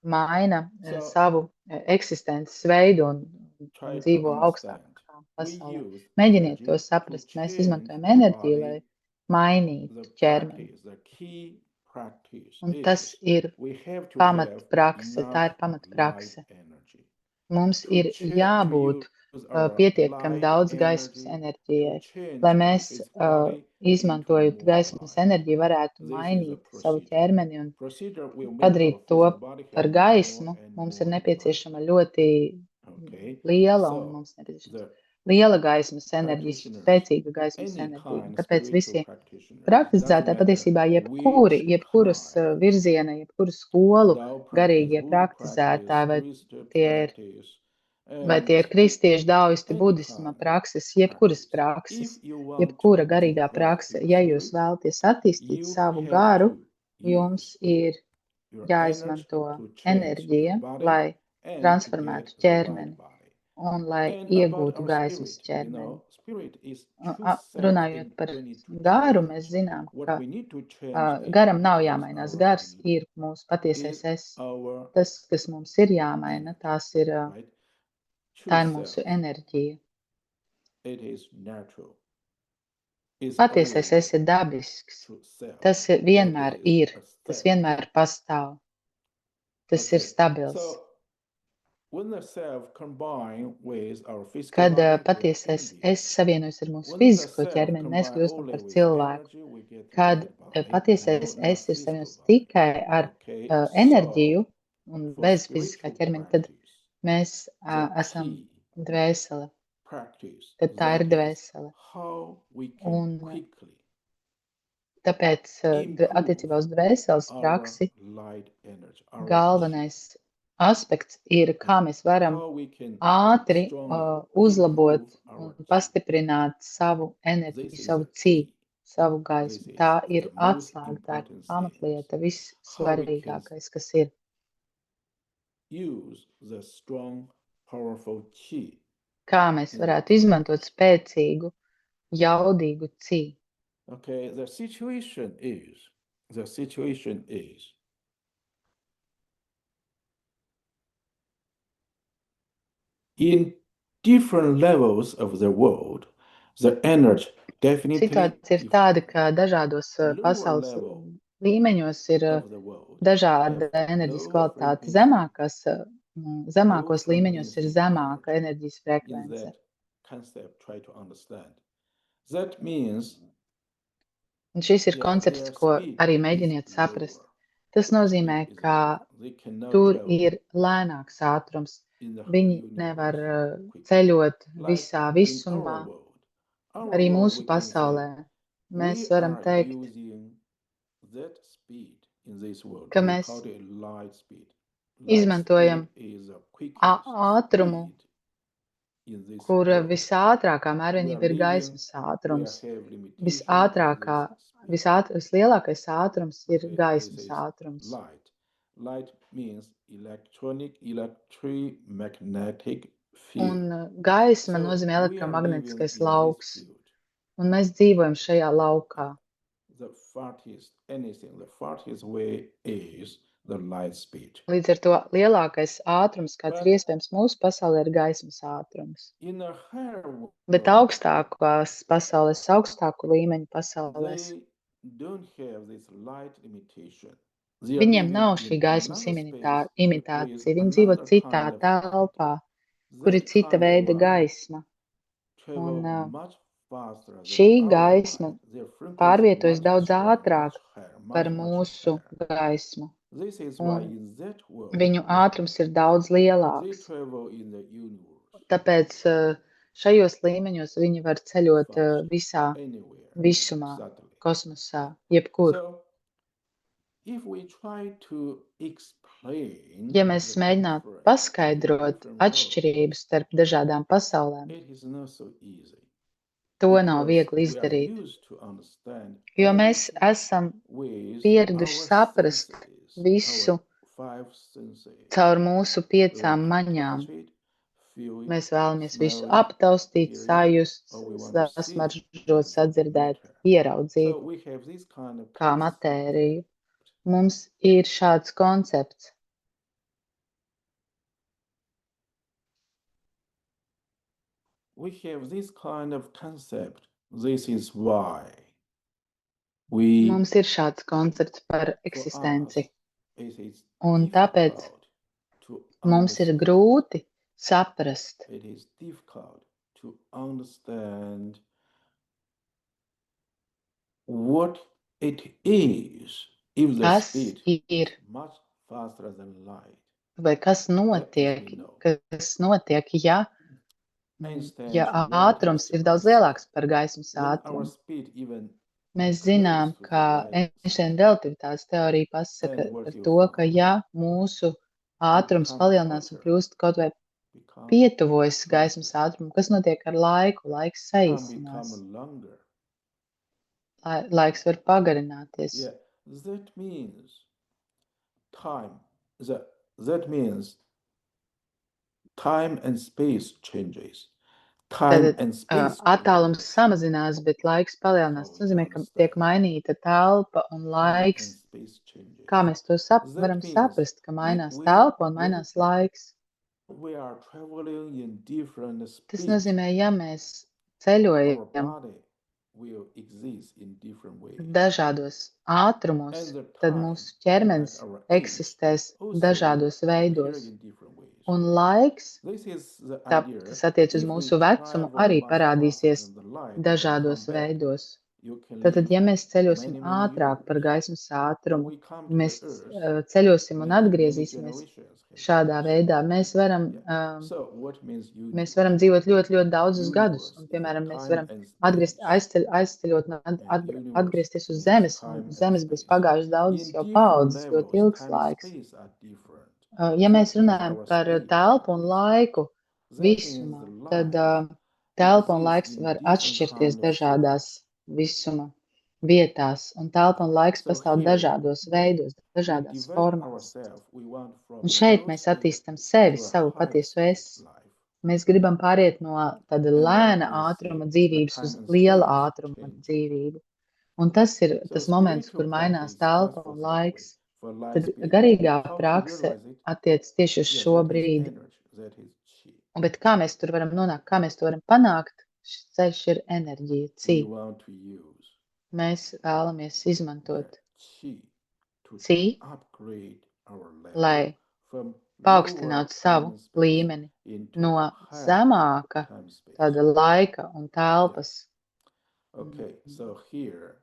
S3: maina
S2: So
S3: savu eksistences veidu un
S2: try to
S3: dzīvo
S2: understand.
S3: augstākā
S2: We
S3: pasaulē.
S2: use
S3: Mēģiniet to
S2: energy to
S3: saprast. Mēs
S2: change
S3: izmantojam
S2: the
S3: enerģiju, lai
S2: body.
S3: mainītu
S2: The
S3: ķermeni.
S2: practice, the key practice
S3: Un tas
S2: is
S3: ir
S2: we have to
S3: pamatprakse,
S2: have
S3: tā ir
S2: enough
S3: pamatprakse.
S2: light energy
S3: Mums
S2: to
S3: ir jābūt
S2: use our
S3: pietiekami
S2: light
S3: daudz gaismas
S2: energy
S3: enerģijai,
S2: to change
S3: lai
S2: our
S3: mēs,
S2: physical body into
S3: izmantojot
S2: more
S3: gaismas
S2: light.
S3: enerģiju, varētu
S2: This is the
S3: mainīt savu
S2: procedure.
S3: ķermeni un
S2: Procedure will make
S3: padarīt
S2: our
S3: to
S2: physical body
S3: par
S2: have
S3: gaismu.
S2: more and
S3: Mums ir
S2: more
S3: nepieciešama
S2: light.
S3: ļoti
S2: Okay.
S3: liela un
S2: So
S3: mums nepieciešama
S2: the
S3: liela gaismas enerģija,
S2: practitioners,
S3: spēcīga gaismas
S2: any
S3: enerģija. Un
S2: kind
S3: tāpēc
S2: spiritual
S3: visi
S2: practitioners, doesn't
S3: praktizētāji
S2: matter
S3: patiesībā
S2: which
S3: jebkuras
S2: kind,
S3: virziena, jebkuras skolu
S2: Tao practice,
S3: garīgie
S2: Buddha
S3: praktizētāji,
S2: practice,
S3: vai
S2: Buddhist
S3: tie ir
S2: practice,
S3: vai tie ir
S2: and
S3: kristieši, daoisti,
S2: any
S3: budisma
S2: kind
S3: prakses, jebkuras
S2: practice.
S3: prakses,
S2: If you want
S3: jebkura
S2: to
S3: garīgā
S2: develop
S3: prakse,
S2: your
S3: ja jūs
S2: spirit,
S3: vēlaties attīstīt
S2: you
S3: savu
S2: have
S3: garu,
S2: to
S3: jums
S2: use
S3: ir
S2: your
S3: jāizmanto
S2: energy to change
S3: enerģija,
S2: your body
S3: lai
S2: and to
S3: transformētu
S2: get the light
S3: ķermeni
S2: body.
S3: un lai
S2: And about
S3: iegūtu
S2: our
S3: gaismas
S2: spirit,
S3: ķermeni.
S2: spirit is true self
S3: Runājot
S2: that
S3: par
S2: we need to
S3: garu,
S2: change.
S3: mēs zinām,
S2: What
S3: ka
S2: we need to change
S3: garam nav
S2: is
S3: jāmainās.
S2: our
S3: Gars ir mūsu patiesais
S2: is
S3: es.
S2: our
S3: Tas, kas mums ir jāmaina,
S2: energy, right?
S3: tā ir
S2: True
S3: mūsu
S2: self,
S3: enerģija.
S2: it is natural. Is
S3: Patiesais
S2: always
S3: es ir dabisks.
S2: true self.
S3: Tas
S2: That
S3: vienmēr
S2: is
S3: ir.
S2: a
S3: Tas
S2: self.
S3: vienmēr pastāv. Tas ir
S2: Okay,
S3: stabils.
S2: so when the self combine with our physical
S3: Kad
S2: body, we are
S3: patiesais
S2: human
S3: es
S2: beings.
S3: savienojas ar mūsu
S2: When the
S3: fizisko
S2: self
S3: ķermeni, mēs
S2: combine
S3: kļūstam
S2: only
S3: par
S2: with
S3: cilvēku.
S2: energy, we get the
S3: Kad
S2: light body,
S3: patiesais
S2: not
S3: es ir
S2: physical
S3: savienojas
S2: body.
S3: tikai ar
S2: Okay,
S3: enerģiju
S2: so
S3: un
S2: for
S3: bez fiziskā
S2: spiritual
S3: ķermeņa, tad
S2: practice,
S3: mēs
S2: the
S3: esam
S2: key
S3: dvēsele.
S2: practice
S3: Tad tā ir
S2: that is
S3: dvēsele.
S2: how we can
S3: Un
S2: quickly
S3: tāpēc attiecībā uz dvēseles
S2: our
S3: praksi
S2: light energy, our
S3: galvenais aspekts ir, kā mēs varam
S2: how we can
S3: ātri
S2: strongly
S3: uzlabot
S2: improve
S3: un
S2: our chi.
S3: pastiprināt savu enerģiju,
S2: This is
S3: savu
S2: the
S3: ci,
S2: key.
S3: savu
S2: This
S3: gaismu.
S2: is
S3: Tā ir
S2: the most
S3: atslēga, tā ir
S2: important thing.
S3: pamatlieta,
S2: How we can
S3: vissvarīgākais, kas ir.
S2: use the strong, powerful chi.
S3: Kā mēs varētu izmantot spēcīgu, jaudīgu ci.
S2: Okay, the situation is in different levels of the world, the energy definitely
S3: Situācija ir tāda, ka dažādos pasaules līmeņos ir dažāda enerģijas kvalitāte. Zemākos līmeņos ir zemāka enerģijas frekvence. Un šis ir koncepts, ko arī mēģiniet saprast. Tas nozīmē, ka tur ir lēnāks ātrums. Viņi nevar ceļot visā visumā, arī mūsu pasaulē. Mēs varam teikt, ka mēs izmantojam ātrumu, kur visātrākā mērvienība ir gaismas ātrums. Vislielākais ātrums ir gaismas ātrums.
S2: Light means electromagnetic field.
S3: Un gaisma nozīmē elektromagnētiskais lauks. Un mēs dzīvojam šajā laukā.
S2: The farthest way is the light speed.
S3: Līdz ar to lielākais ātrums, kāds ir iespējams mūsu pasaulē, ir gaismas ātrums. Bet augstākās pasaules, augstāku līmeņu pasaulēs, viņiem nav šī gaismas imitācija. Viņi dzīvo citā telpā, kur ir cita veida gaisma. Un šī gaisma pārvietojas daudz ātrāk par mūsu gaismu. Un viņu ātrums ir daudz lielāks. Tāpēc šajos līmeņos viņi var ceļot visā visumā, kosmosā, jebkur. Ja mēs mēģinātu paskaidrot atšķirības starp dažādām pasaulēm, to nav viegli izdarīt, jo mēs esam pieraduši saprast visu caur mūsu 5 maņām. Mēs vēlamies visu aptaustīt, sajust, sasmaržot, sadzirdēt, ieraudzīt kā matēriju. Mums ir šāds koncepts.
S2: We have this kind of concept. This is why we
S3: Mums ir šāds koncepts par eksistenci. Un tāpēc mums ir grūti saprast,
S2: it is difficult to understand what it is if the
S3: kas
S2: speed
S3: ir
S2: is much faster than light.
S3: vai kas notiek, ja ātrums ir daudz lielāks par gaismas ātrumu. Mēs zinām, ka Einsteina relativitātes teorija pasaka par to, ka ja mūsu ātrums palielinās un kļūst kaut vai pietuvojas gaismas ātrumu, kas notiek ar laiku? Laiks saīsinās. Laiks var pagarināties.
S2: That means time, that means time and space changes. Time
S3: Tad
S2: and space
S3: attālums
S2: changes.
S3: samazinās, bet laiks palielinās. Tas nozīmē, ka tiek mainīta telpa un
S2: Time
S3: laiks.
S2: and space changes.
S3: Kā mēs to varam
S2: That means
S3: saprast, ka mainās
S2: we-
S3: telpa un
S2: when
S3: mainās laiks?
S2: we are traveling in different
S3: Tas
S2: speeds.
S3: nozīmē, ja mēs
S2: Our
S3: ceļojam
S2: body will exist in different ways.
S3: dažādos ātrumos,
S2: And the
S3: tad
S2: time,
S3: mūsu ķermenis
S2: like our age,
S3: eksistēs
S2: also
S3: dažādos
S2: will appear
S3: veidos.
S2: in different ways.
S3: Un laiks,
S2: This is the
S3: tā,
S2: idea.
S3: tas attiec uz
S2: If we
S3: mūsu vecumu,
S2: travel
S3: arī
S2: much
S3: parādīsies
S2: faster than the light,
S3: dažādos
S2: come back,
S3: veidos.
S2: you can
S3: Tātad,
S2: live
S3: ja mēs ceļosim
S2: many, many
S3: ātrāk par
S2: years.
S3: gaismas
S2: When
S3: ātrumu,
S2: we come to
S3: mēs
S2: the Earth,
S3: ceļosim un
S2: many, many
S3: atgriezīsimies
S2: generations have
S3: šādā
S2: passed.
S3: veidā, mēs varam,
S2: Yeah. So what means you
S3: mēs varam dzīvot ļoti, ļoti daudzus
S2: universe
S3: gadus. Un,
S2: is
S3: piemēram, mēs
S2: time
S3: varam
S2: and
S3: aizceļot un
S2: and universe
S3: atgriezties uz
S2: means
S3: Zemes,
S2: time
S3: un
S2: and
S3: Zemes būs
S2: space.
S3: pagājušas daudzas
S2: In
S3: jau
S2: different
S3: paudzes,
S2: levels,
S3: ļoti ilgs
S2: time and
S3: laiks.
S2: space are different.
S3: Ja mēs
S2: Just as
S3: runājam
S2: our
S3: par
S2: speed
S3: telpu un
S2: is
S3: laiku
S2: That means
S3: visumā,
S2: the
S3: tad
S2: life
S3: telpa un
S2: exists
S3: laiks
S2: in
S3: var
S2: different
S3: atšķirties
S2: kind of
S3: dažādās visuma vietās, un telpa un laiks
S2: So
S3: pastāv
S2: here,
S3: dažādos veidos,
S2: we
S3: dažādās
S2: develop
S3: formās.
S2: ourselves. We want from
S3: Un šeit
S2: low
S3: mēs
S2: speed
S3: attīstam sevi,
S2: to a
S3: savu
S2: high
S3: patieso
S2: speed
S3: es.
S2: life.
S3: Mēs gribam pāriet no tāda
S2: And then
S3: lēna
S2: we
S3: ātruma
S2: see
S3: dzīvības
S2: the
S3: uz
S2: time and
S3: liela
S2: space
S3: ātruma
S2: change.
S3: dzīvību. Un tas ir
S2: So
S3: tas moments, kur
S2: spiritual
S3: mainās
S2: practice
S3: telpa
S2: just for
S3: un
S2: that
S3: laiks.
S2: way, for light
S3: Tad
S2: speed.
S3: garīgā
S2: How to
S3: prakse
S2: realize it?
S3: attiec tieši uz
S2: Yes,
S3: šo
S2: that is
S3: brīdi.
S2: energy. That is chi.
S3: Bet kā mēs tur varam nonākt, kā mēs to varam panākt? Šis ceļš ir enerģija,
S2: We
S3: ci.
S2: want to use
S3: Mēs vēlamies izmantot
S2: that chi to
S3: ci,
S2: upgrade our level
S3: lai
S2: from lower
S3: paaugstinātu
S2: time
S3: savu
S2: and space
S3: līmeni
S2: into
S3: no
S2: higher
S3: zemāka
S2: time space.
S3: tāda laika un telpas
S2: Okay, so here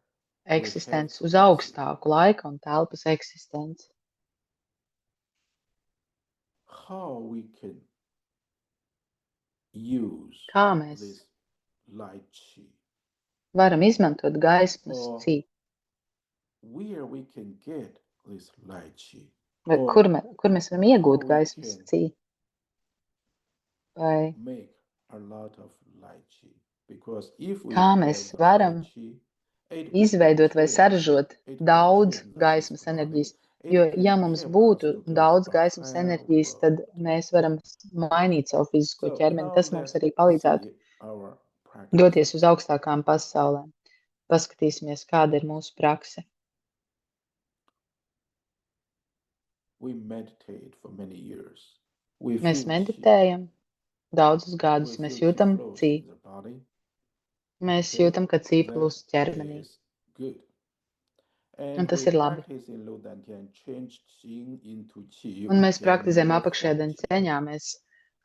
S2: we have
S3: eksistences
S2: to
S3: uz
S2: consider
S3: augstāku laika un telpas eksistenci.
S2: how we can use
S3: Kā mēs
S2: this light chi,
S3: varam izmantot gaismas
S2: or
S3: ci,
S2: where we can get this light chi,
S3: vai
S2: or
S3: kur mēs varam iegūt
S2: how we
S3: gaismas
S2: can
S3: ci, vai
S2: make a lot of light chi. Because if we
S3: kā
S2: have
S3: mēs
S2: the
S3: varam
S2: light chi, it
S3: izveidot vai
S2: can
S3: saražot
S2: it
S3: daudz
S2: can change the
S3: gaismas
S2: physical body.
S3: enerģijas.
S2: It
S3: Jo,
S2: can
S3: ja mums
S2: help
S3: būtu
S2: us to get
S3: daudz
S2: a
S3: gaismas
S2: higher
S3: enerģijas, tad
S2: world.
S3: mēs varam mainīt savu fizisko
S2: So
S3: ķermeni.
S2: now
S3: Tas mums
S2: let's
S3: arī palīdzētu
S2: see our practice.
S3: doties uz augstākām pasaulēm. Paskatīsimies, kāda ir mūsu prakse.
S2: We meditate for many years. We
S3: Mēs
S2: feel chi.
S3: meditējam daudzus gadus,
S2: We
S3: mēs
S2: feel chi
S3: jūtam
S2: flows
S3: ci,
S2: in the body.
S3: mēs
S2: Okay,
S3: jūtam, ka ci
S2: that
S3: plūst ķermenī.
S2: is good.
S3: Un
S2: And
S3: tas
S2: we
S3: ir labi.
S2: practice in low dantian, change qing into chi.
S3: Un
S2: we
S3: mēs
S2: get
S3: praktizējam
S2: more
S3: apakšēdaņu
S2: focus.
S3: ceņā, mēs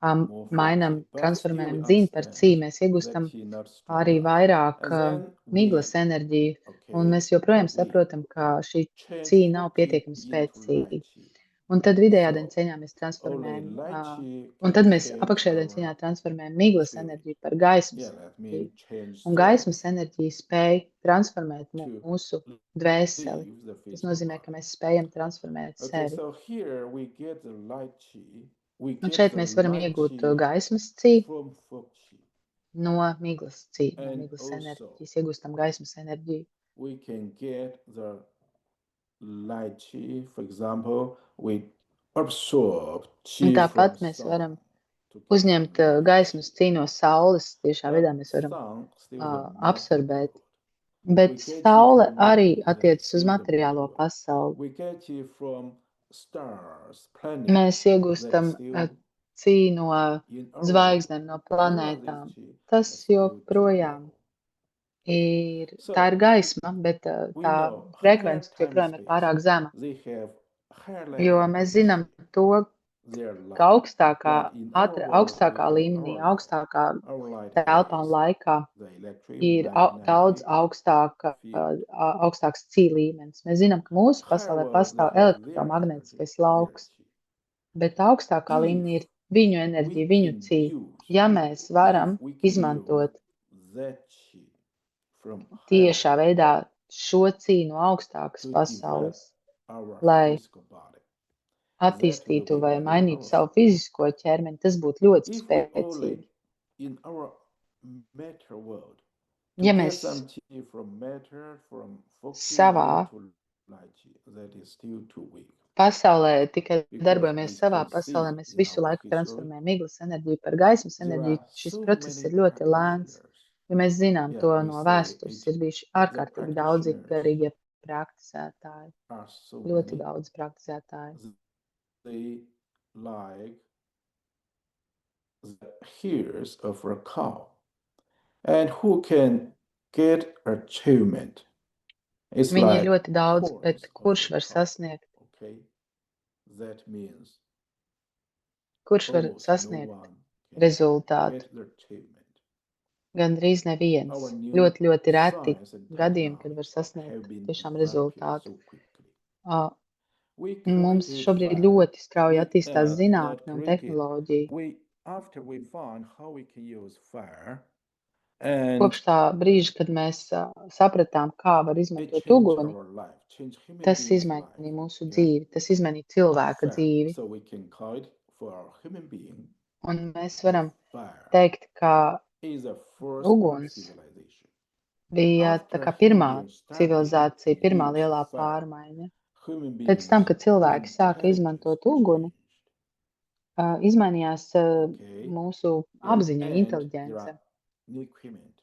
S2: More
S3: mainam,
S2: focus. But still
S3: transformējam
S2: we
S3: dziņu par ci,
S2: understand
S3: mēs iegūstam
S2: that chi not strong
S3: arī
S2: enough.
S3: vairāk
S2: And then
S3: miglas
S2: we,
S3: enerģiju, un
S2: okay,
S3: mēs joprojām
S2: we
S3: saprotam, ka šī
S2: change
S3: ci nav
S2: full chi
S3: pietiekami
S2: into
S3: spēcīga.
S2: light chi.
S3: Un tad vidējā daļa
S2: So
S3: ceņā mēs
S2: only
S3: transformējam,
S2: light chi
S3: un
S2: can
S3: tad mēs
S2: change
S3: apakšējā daļa
S2: our
S3: ceņā transformējam miglas
S2: feeling.
S3: enerģiju par gaismas
S2: Yeah, that
S3: enerģiju.
S2: means change
S3: Un
S2: soul
S3: gaismas enerģija spēj transformēt
S2: to
S3: mūsu dvēseli.
S2: leave the
S3: Tas
S2: physical
S3: nozīmē, ka
S2: body.
S3: mēs spējam transformēt
S2: Okay,
S3: sevi.
S2: so here we get the light chi. We
S3: Un
S2: get
S3: šeit
S2: the
S3: mēs varam
S2: light
S3: iegūt
S2: chi
S3: gaismas ci
S2: from fog chi.
S3: no miglas ci, no
S2: And
S3: miglas
S2: also
S3: enerģijas, iegūstam gaismas enerģiju.
S2: we can get the light chi, for example, we absorb
S3: Un
S2: chi
S3: tāpat
S2: from
S3: mēs
S2: sun
S3: varam
S2: to get
S3: uzņemt
S2: light
S3: gaismas
S2: chi.
S3: ci no saules, tiešā veidā
S2: But
S3: mēs varam
S2: sun still the matter
S3: absorbēt.
S2: world.
S3: Bet
S2: We get chi
S3: saule
S2: from
S3: arī
S2: matter, that
S3: attiecas
S2: still
S3: uz
S2: the matter
S3: materiālo
S2: world.
S3: pasauli.
S2: We get chi from stars, planets,
S3: Mēs
S2: that
S3: iegūstam
S2: still
S3: ci no
S2: in our
S3: zvaigznēm, no
S2: all of
S3: planētām.
S2: this chi
S3: Tas
S2: are still two
S3: joprojām
S2: level.
S3: ir, tā
S2: So
S3: ir gaisma, bet
S2: we
S3: tā
S2: know higher
S3: frekvence
S2: time
S3: joprojām ir
S2: space,
S3: pārāk zema.
S2: they have higher
S3: Jo
S2: level
S3: mēs
S2: of
S3: zinām
S2: chi,
S3: to,
S2: their
S3: ka
S2: light.
S3: augstākā,
S2: Like in our world, we
S3: augstākā
S2: have
S3: līmenī,
S2: our light.
S3: augstākā
S2: Our light
S3: telpā un
S2: has
S3: laikā
S2: the electric
S3: ir
S2: magnetic
S3: daudz
S2: field.
S3: augstāks ci līmenis. Mēs zinām, ka mūsu
S2: Higher
S3: pasaulē
S2: world,
S3: pastāv
S2: they have their
S3: elektromagnētiskais
S2: energy, their
S3: lauks,
S2: chi.
S3: bet augstākā
S2: If
S3: līmenī ir viņu
S2: we
S3: enerģija, viņu
S2: can
S3: ci.
S2: use,
S3: Ja mēs varam
S2: if we can use
S3: izmantot
S2: that chi from higher
S3: tiešā
S2: world
S3: veidā šo ci no augstākas
S2: to
S3: pasaules,
S2: develop our
S3: lai
S2: physical body, that
S3: attīstītu
S2: will be
S3: vai
S2: very
S3: mainītu savu
S2: powerful.
S3: fizisko ķermeni, tas būtu ļoti
S2: If we
S3: spēcīgi.
S2: only in our matter world to
S3: Ja
S2: get
S3: mēs
S2: some chi from matter, from fog chi
S3: savā
S2: into light chi, that is still too weak.
S3: pasaulē tikai
S2: because
S3: darbojamies
S2: we
S3: savā
S2: can
S3: pasaulē,
S2: see
S3: mēs
S2: in
S3: visu
S2: our
S3: laiku
S2: history,
S3: transformējam miglas enerģiju par gaismas
S2: there
S3: enerģiju.
S2: are
S3: Šis
S2: so
S3: process
S2: many
S3: ir ļoti lēns,
S2: practitioners.
S3: jo mēs zinām
S2: Yeah,
S3: to
S2: we
S3: no
S2: say
S3: vēstures.
S2: it,
S3: Ir bijuši
S2: the
S3: ārkārtīgi daudzi
S2: practitioners
S3: garīgie praktizētāji,
S2: are so
S3: ļoti
S2: many.
S3: daudz praktizētāji.
S2: They like the hairs of a cow, and who can get achievement. It's
S3: Viņi ir
S2: like
S3: ļoti daudz,
S2: horns
S3: bet
S2: of
S3: kurš
S2: a
S3: var
S2: cow.
S3: sasniegt,
S2: Okay, that means
S3: kurš var
S2: almost no
S3: sasniegt
S2: one can
S3: rezultātu?
S2: get the achievement.
S3: Gandrīz neviens.
S2: Our new
S3: Ļoti, ļoti reti
S2: science and
S3: gadījumi, kad var
S2: technology
S3: sasniegt
S2: have been
S3: tiešām
S2: developing
S3: rezultātu.
S2: so quickly.
S3: Mums
S2: created
S3: šobrīd
S2: fire
S3: ļoti strauji
S2: with,
S3: attīstās
S2: not
S3: zinātne un
S2: created.
S3: tehnoloģija.
S2: After we found how we can use fire, and
S3: Kopš tā brīža, kad mēs sapratām, kā var
S2: it
S3: izmantot
S2: changed
S3: uguni,
S2: our life, changed human
S3: tas
S2: beings'
S3: izmainīja
S2: life.
S3: mūsu
S2: Yeah,
S3: dzīvi, tas izmainīja cilvēka
S2: fire.
S3: dzīvi.
S2: So we can call it for our human being.
S3: Un mēs varam
S2: Fire
S3: teikt, ka
S2: is the first
S3: uguns
S2: civilization.
S3: bija tā
S2: After
S3: kā pirmā
S2: humans started
S3: civilizācija,
S2: to
S3: pirmā
S2: use
S3: lielā
S2: fire,
S3: pārmaiņa.
S2: human
S3: Pēc tam,
S2: beings'
S3: kad cilvēki sāka
S2: intelligence
S3: izmantot uguni,
S2: changed.
S3: izmainījās
S2: Okay.
S3: mūsu
S2: Yeah,
S3: apziņa,
S2: and there
S3: inteliģence.
S2: are new equipment.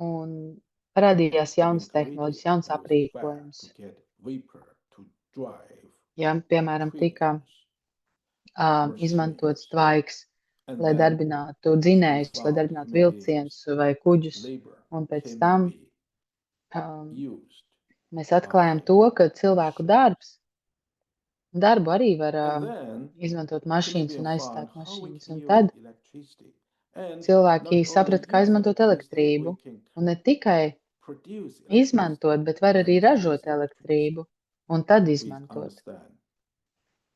S3: Un parādījās
S2: Have
S3: jaunas
S2: been created
S3: tehnoloģijas,
S2: to
S3: jauns
S2: use fire
S3: aprīkojums.
S2: to get vapor to drive
S3: Ja, piemēram, tika
S2: trains,
S3: izmantots
S2: machines,
S3: tvaiks,
S2: and
S3: lai
S2: then
S3: darbinātu
S2: we
S3: dzinējus, lai
S2: found
S3: darbinātu
S2: human beings'
S3: vilcienus vai kuģus.
S2: labor
S3: Un pēc
S2: can
S3: tam
S2: be used
S3: mēs atklājām
S2: by
S3: to, ka cilvēku
S2: machines.
S3: darbu arī var
S2: And then
S3: izmantot
S2: human
S3: mašīnas
S2: beings
S3: un
S2: found
S3: aizstāt
S2: how we
S3: mašīnas.
S2: can
S3: Un
S2: use
S3: tad
S2: electricity. And
S3: cilvēki
S2: not only
S3: saprata, kā
S2: use
S3: izmantot
S2: electricity,
S3: elektrību.
S2: we can
S3: Un ne tikai
S2: produce electricity
S3: izmantot, bet var
S2: and
S3: arī
S2: use
S3: ražot
S2: electricity.
S3: elektrību un tad
S2: We
S3: izmantot.
S2: understand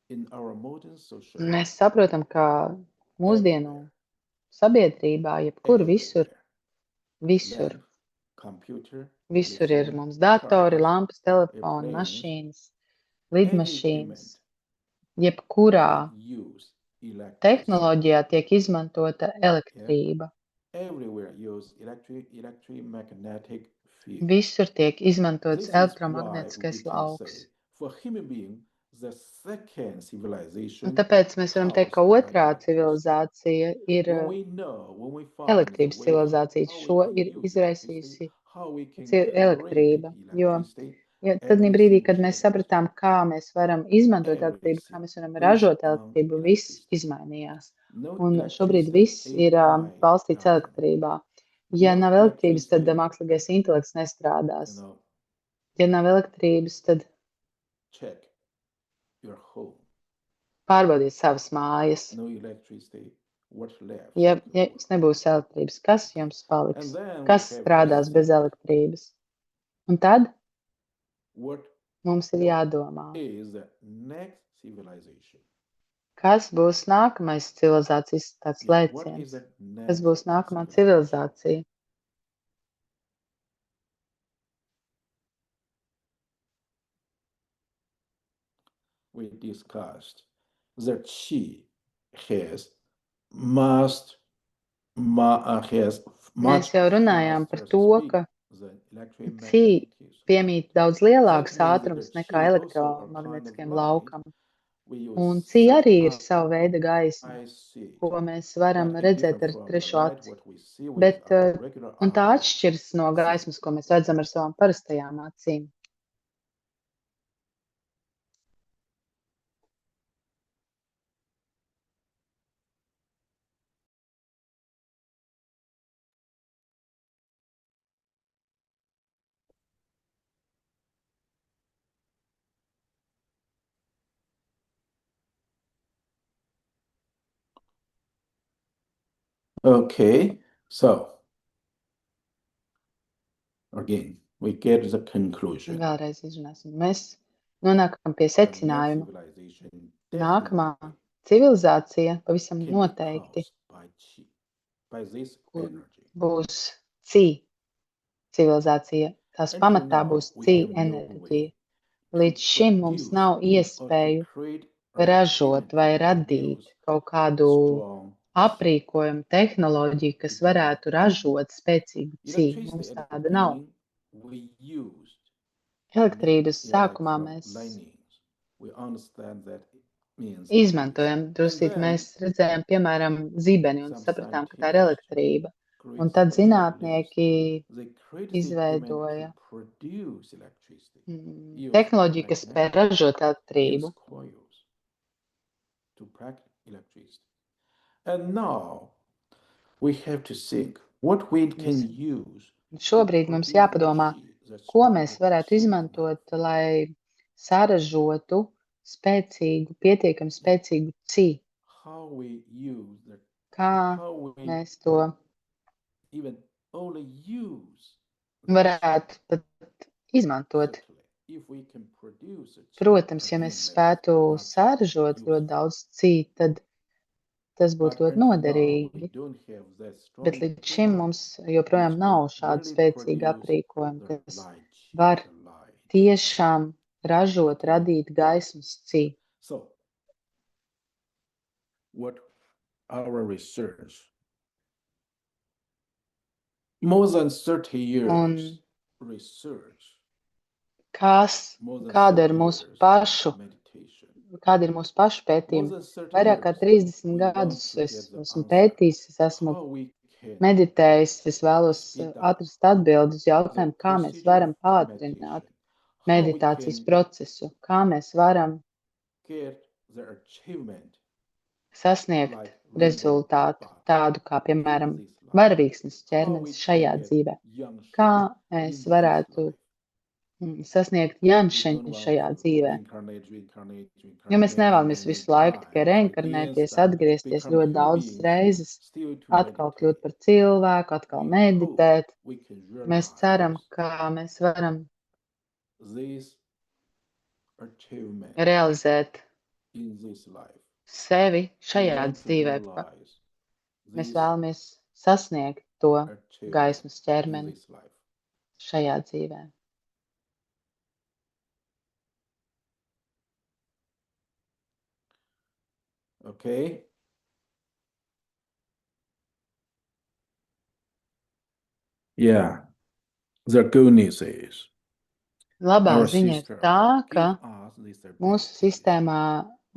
S2: in our modern social
S3: Mēs
S2: life,
S3: saprotam, ka mūsdienu
S2: everywhere,
S3: sabiedrībā, jebkur, visur, visur,
S2: lamp, computer,
S3: visur ir
S2: telephone,
S3: mums datori,
S2: cars,
S3: lampas, telefoni,
S2: airplanes,
S3: mašīnas,
S2: any
S3: lidmašīnas.
S2: equipment
S3: Jebkurā
S2: that use electricity.
S3: tehnoloģijā tiek izmantota elektrība.
S2: Everywhere use electromagnetic field.
S3: Visur tiek izmantots
S2: This is why we
S3: elektromagnētiskais
S2: can
S3: lauks.
S2: say, for human being, the second
S3: Un
S2: civilization
S3: tāpēc mēs varam teikt, ka
S2: caused by
S3: otrā
S2: electricity.
S3: civilizācija ir
S2: When we find
S3: elektrības
S2: the way
S3: civilizācija.
S2: how we
S3: Šo
S2: can
S3: ir
S2: use
S3: izraisījusi
S2: electricity, how we can
S3: elektrība.
S2: create
S3: Jo
S2: electricity,
S3: tad brīdī, kad mēs
S2: everything
S3: sapratām, kā mēs varam izmantot elektrību, kā
S2: everything
S3: mēs varam
S2: based
S3: ražot
S2: on
S3: elektrību, viss
S2: electricity.
S3: izmainījās.
S2: No
S3: Un šobrīd
S2: electricity
S3: viss
S2: is
S3: ir
S2: by
S3: balstīts
S2: nothing.
S3: elektrībā. Ja
S2: No
S3: nav elektrības, tad
S2: electricity,
S3: mākslīgais intelekts nestrādās.
S2: you know,
S3: Ja nav elektrības, tad
S2: check your home.
S3: pārbaudiet savas mājas.
S2: No electricity, what's left?
S3: Ja jums nebūs elektrības, kas jums paliks?
S2: And then we
S3: Kas
S2: have to
S3: strādās bez
S2: think,
S3: elektrības? Un tad
S2: what
S3: mums ir jādomā,
S2: is the next civilization?
S3: kas būs nākamais civilizācijas tāds
S2: Yeah, what is
S3: lēciens?
S2: the
S3: Kas
S2: next
S3: būs nākamā
S2: civilization?
S3: civilizācija?
S2: We discussed that she has must has
S3: Mēs
S2: much
S3: jau runājām par
S2: faster
S3: to,
S2: speed
S3: ka
S2: than
S3: Psi
S2: electromagnetic.
S3: piemīt daudz lielāks
S2: That means
S3: ātrums
S2: that
S3: nekā
S2: Qi also a kind of
S3: elektromagnetiskiem
S2: light.
S3: laukam.
S2: We
S3: Un
S2: use
S3: Psi arī ir
S2: second
S3: sava veida gaisma,
S2: eye see,
S3: ko mēs varam
S2: but it's
S3: redzēt
S2: different
S3: ar
S2: from the
S3: trešo
S2: light
S3: aci.
S2: what we see with
S3: Bet,
S2: our regular
S3: un tā
S2: eye.
S3: atšķiras no gaismas, ko mēs redzam ar savām parastajām acīm.
S2: Okay, so again, we get the conclusion.
S3: Vēlreiz izrunāsim. Mēs nonākam pie
S2: The next
S3: secinājuma.
S2: civilization
S3: Nākamā
S2: definitely
S3: civilizācija pavisam
S2: can be
S3: noteikti
S2: caused by Qi, by this
S3: un
S2: energy.
S3: būs Psi civilizācija. Tās
S2: Until
S3: pamatā
S2: now,
S3: būs
S2: we
S3: Psi
S2: have no
S3: enerģija.
S2: way
S3: Līdz
S2: to
S3: šim mums
S2: produce
S3: nav
S2: or to
S3: iespēju
S2: create
S3: ražot
S2: electricity
S3: vai
S2: to
S3: radīt
S2: produce
S3: kaut kādu
S2: strong Qi.
S3: aprīkojumu, tehnoloģiju, kas varētu ražot spēcīgu Psi.
S2: Electricity
S3: Mums
S2: at the
S3: tāda nav.
S2: beginning, we used
S3: Elektrības sākumā
S2: electron
S3: mēs
S2: linings.
S3: izmantojam drusīt. Mēs redzējām, piemēram, zibeni un sapratām, ka tā ir elektrība. Un tad zinātnieki izveidoja tehnoloģiju, kas spēj ražot elektrību. Šobrīd mums jāpadomā, ko mēs varētu izmantot, lai saražotu pietiekami spēcīgu ci. Kā mēs to varētu pat izmantot. Protams, ja mēs spētu saražot ļoti daudz ci, tad tas būtu ļoti noderīgi. Bet līdz šim mums joprojām nav šāda spēcīga aprīkojuma, kas var tiešām radīt gaismas ci. Un kāda ir mūsu pašu pētījumi? Vairāk kā 30 gadus es esmu pētījis, es esmu meditējis, es vēlos atrast atbildi uz jautājumu, kā mēs varam pātrināt meditācijas procesu, kā mēs varam sasniegt rezultātu tādu kā, piemēram, varavīksnes ķermenis šajā dzīvē. Kā mēs varētu sasniegt janšeņu šajā dzīvē? Jo mēs nevēlamies visu laiku tikai reinkarnēties, atgriezties ļoti daudzas reizes, atkal kļūt par cilvēku, atkal meditēt. Mēs ceram, ka mēs varam realizēt sevi šajā dzīvē. Mēs vēlamies sasniegt to gaismas ķermeni šajā dzīvē.
S2: Okay. Yeah. The good news is
S3: Labā ziņa ir tā, ka mūsu sistēmā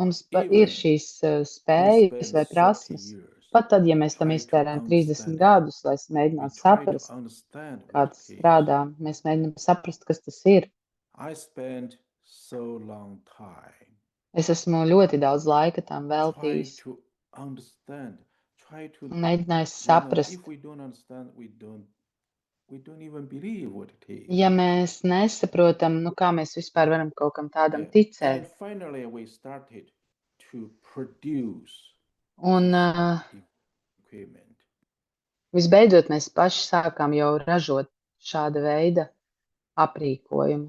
S3: mums ir šīs spējas vai prasmes. Pat tad, ja mēs tam iztērējam 30 gadus, lai mēģinātu saprast, kā tas strādā, mēs mēģinām saprast, kas tas ir. Es esmu ļoti daudz laika tam veltījis. Mēģinājis saprast. Ja mēs nesaprotam, kā mēs vispār varam kaut kam tādam ticēt. Un visbeidzot mēs paši sākām jau ražot šāda veida aprīkojumu.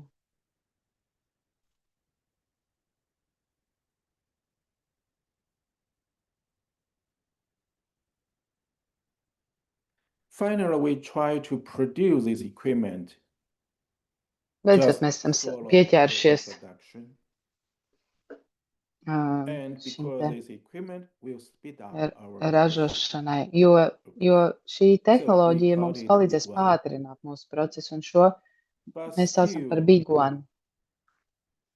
S2: Finally, we try to produce this equipment.
S3: Beidzot, mēs esam pieķērušies ražošanai, jo šī tehnoloģija mums palīdzēs pātrināt mūsu procesu, un šo mēs saucam par big one.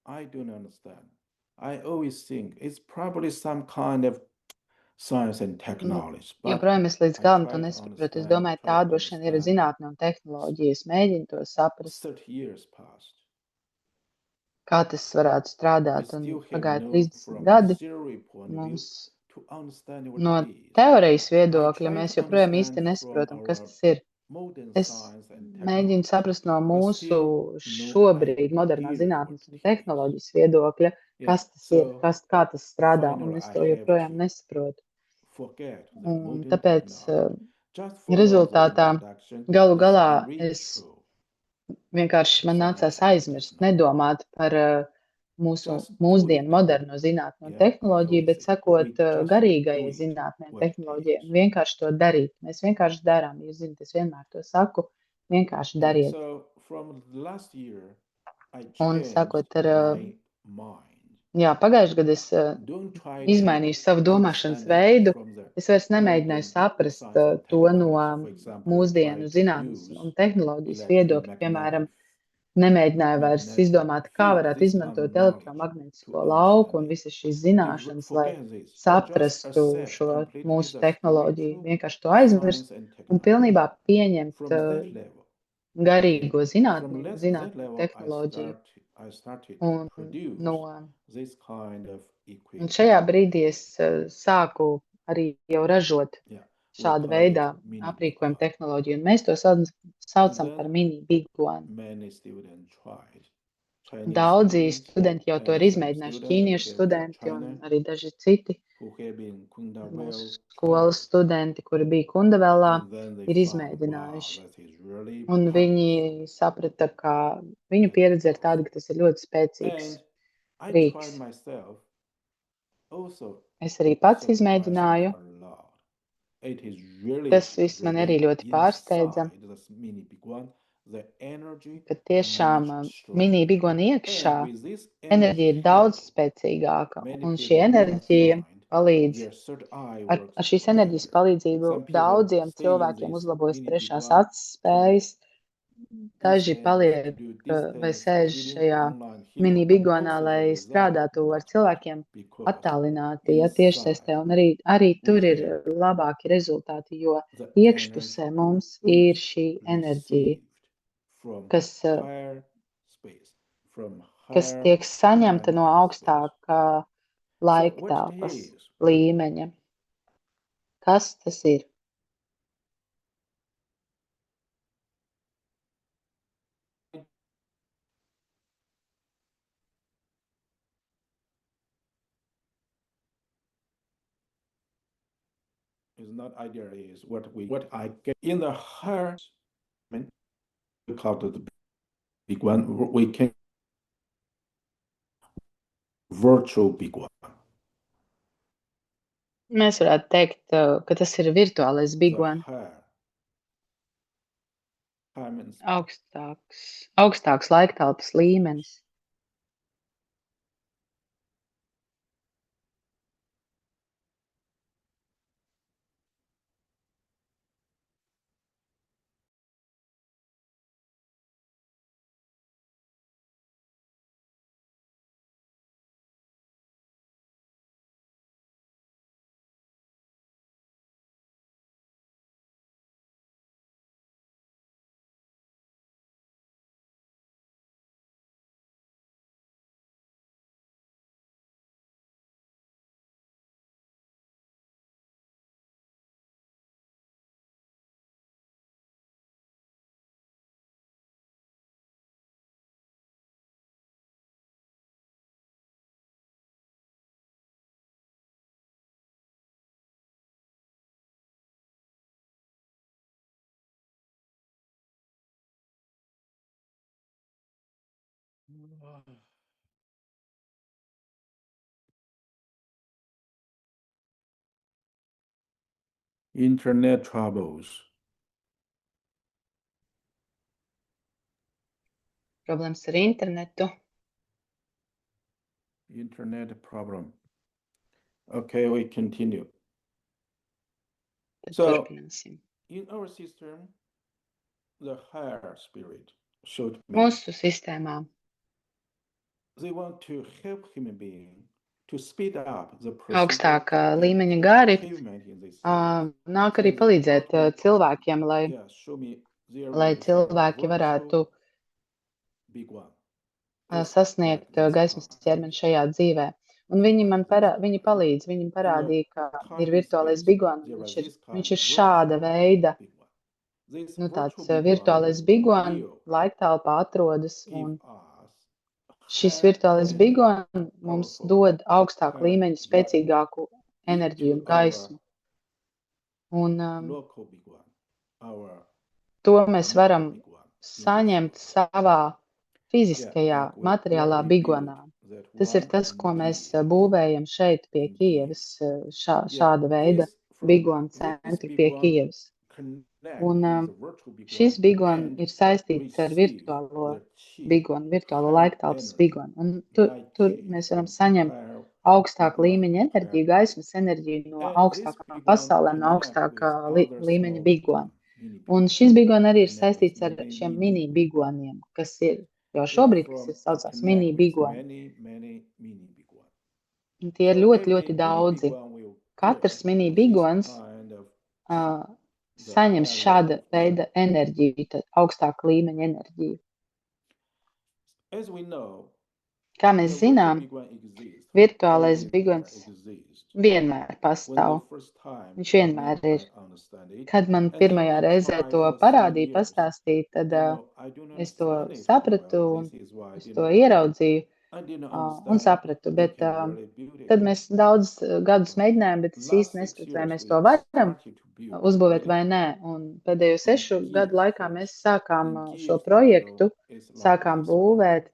S2: I don't understand. I always think it's probably some kind of science and technology.
S3: Joprojām es līdz galam to nesaprotu. Es domāju, tā droši vien ir zinātne un tehnoloģija. Es mēģinu to saprast, kā tas varētu strādāt. Un pagāja 30 gadi. Mums no teorijas viedokļa mēs joprojām īsti nesaprotam, kas tas ir. Es mēģinu saprast no mūsu šobrīd modernā zinātnes un tehnoloģijas viedokļa, kas tas ir, kā tas strādā, un es to joprojām nesaprotu. Un tāpēc rezultātā galu galā man nācās aizmirst, nedomāt par mūsu mūsdienu moderno zinātni un tehnoloģiju, bet sakot garīgajai zinātnē un tehnoloģijai, un vienkārši to darīt. Mēs vienkārši darām, jūs zināt, es vienmēr to saku, vienkārši dariet. Un sakot pagājušajā gadā es izmainīju savu domāšanas veidu. Es vairs nemēģināju saprast to no mūsdienu zinātnes un tehnoloģijas viedokļa. Piemēram, nemēģināja vairs izdomāt, kā varētu izmantot elektromagnētisko lauku un visas šīs zināšanas, lai saprastu šo mūsu tehnoloģiju. Vienkārši to aizmirst un pilnībā pieņemt garīgo zinātnieku tehnoloģiju. Un šajā brīdī es sāku arī jau ražot šāda veida aprīkojumu tehnoloģiju, un mēs to saucam par mini big one. Daudzi studenti jau to ir izmēģinājuši, ķīniešu studenti un arī daži citi mūsu skolas studenti, kuri bija Kundavēlā, ir izmēģinājuši. Un viņi saprata, ka viņu pieredze ir tāda, ka tas ir ļoti spēcīgs rīks. Es arī pats izmēģināju. Tas viss man arī ļoti pārsteidza, ka tiešām mini bigona iekšā enerģija ir daudz spēcīgāka, un šī enerģija palīdz, ar šīs enerģijas palīdzību daudziem cilvēkiem uzlabojas trešās acis spējas, daži paliek vai sēž šajā mini bigonā, lai strādātu ar cilvēkiem attālināti, tiešsaistē, un arī tur ir labāki rezultāti, jo iekšpusē mums ir šī enerģija, kas tiek saņemta no augstākā laiktelpas līmeņa. Kas tas ir?
S2: Is not ideally is what I get in the higher we call it the big one. We can virtual big one.
S3: Mēs varētu teikt, ka tas ir virtuālais big one. Augstāks laiktelpas līmenis.
S2: Internet troubles.
S3: Problēmas ar internetu.
S2: Internet problem. Okay, we continue. So, in our system, the higher spirit showed me
S3: mūsu sistēmā
S2: they want to help human being to speed up the
S3: augstākā līmeņa gari nāk arī palīdzēt cilvēkiem, lai cilvēki varētu sasniegt gaismas ķermeni šajā dzīvē. Un viņi palīdz, viņi parādīja, ka ir virtuālais bigon, viņš ir šāda veida, tāds virtuālais bigon laiktelpā atrodas, un šis virtuālais bigon mums dod augstāku līmeņu, spēcīgāku enerģiju un gaismu. Un to mēs varam saņemt savā fiziskajā, materiālā bigonā. Tas ir tas, ko mēs būvējam šeit pie Kijevas, šāda veida bigona centri pie Kijevas. Un šis bigon ir saistīts ar virtuālo bigonu, virtuālo laiktelpas bigonu. Un tur mēs varam saņemt augstāku līmeņa enerģiju, gaismas enerģiju no augstākām pasaulēm, no augstākā līmeņa bigona. Un šis bigon arī ir saistīts ar šiem mini bigoniem, kas ir jau šobrīd, kas ir saucās mini bigoni. Un tie ir ļoti, ļoti daudzi. Katrs mini bigons saņems šāda veida enerģiju, tad augstāka līmeņa enerģiju. Kā mēs zinām, virtuālais bigons vienmēr pastāv. Viņš vienmēr ir. Kad man pirmajā reizē to parādīja, pastāstīja, tad es to sapratu un es to ieraudzīju un sapratu. Bet tad mēs daudz gadus mēģinājām, bet es īsti nesapratu, vai mēs to varam uzbūvēt vai nē. Un pēdējo 6 gadu laikā mēs sākām šo projektu, sākām būvēt.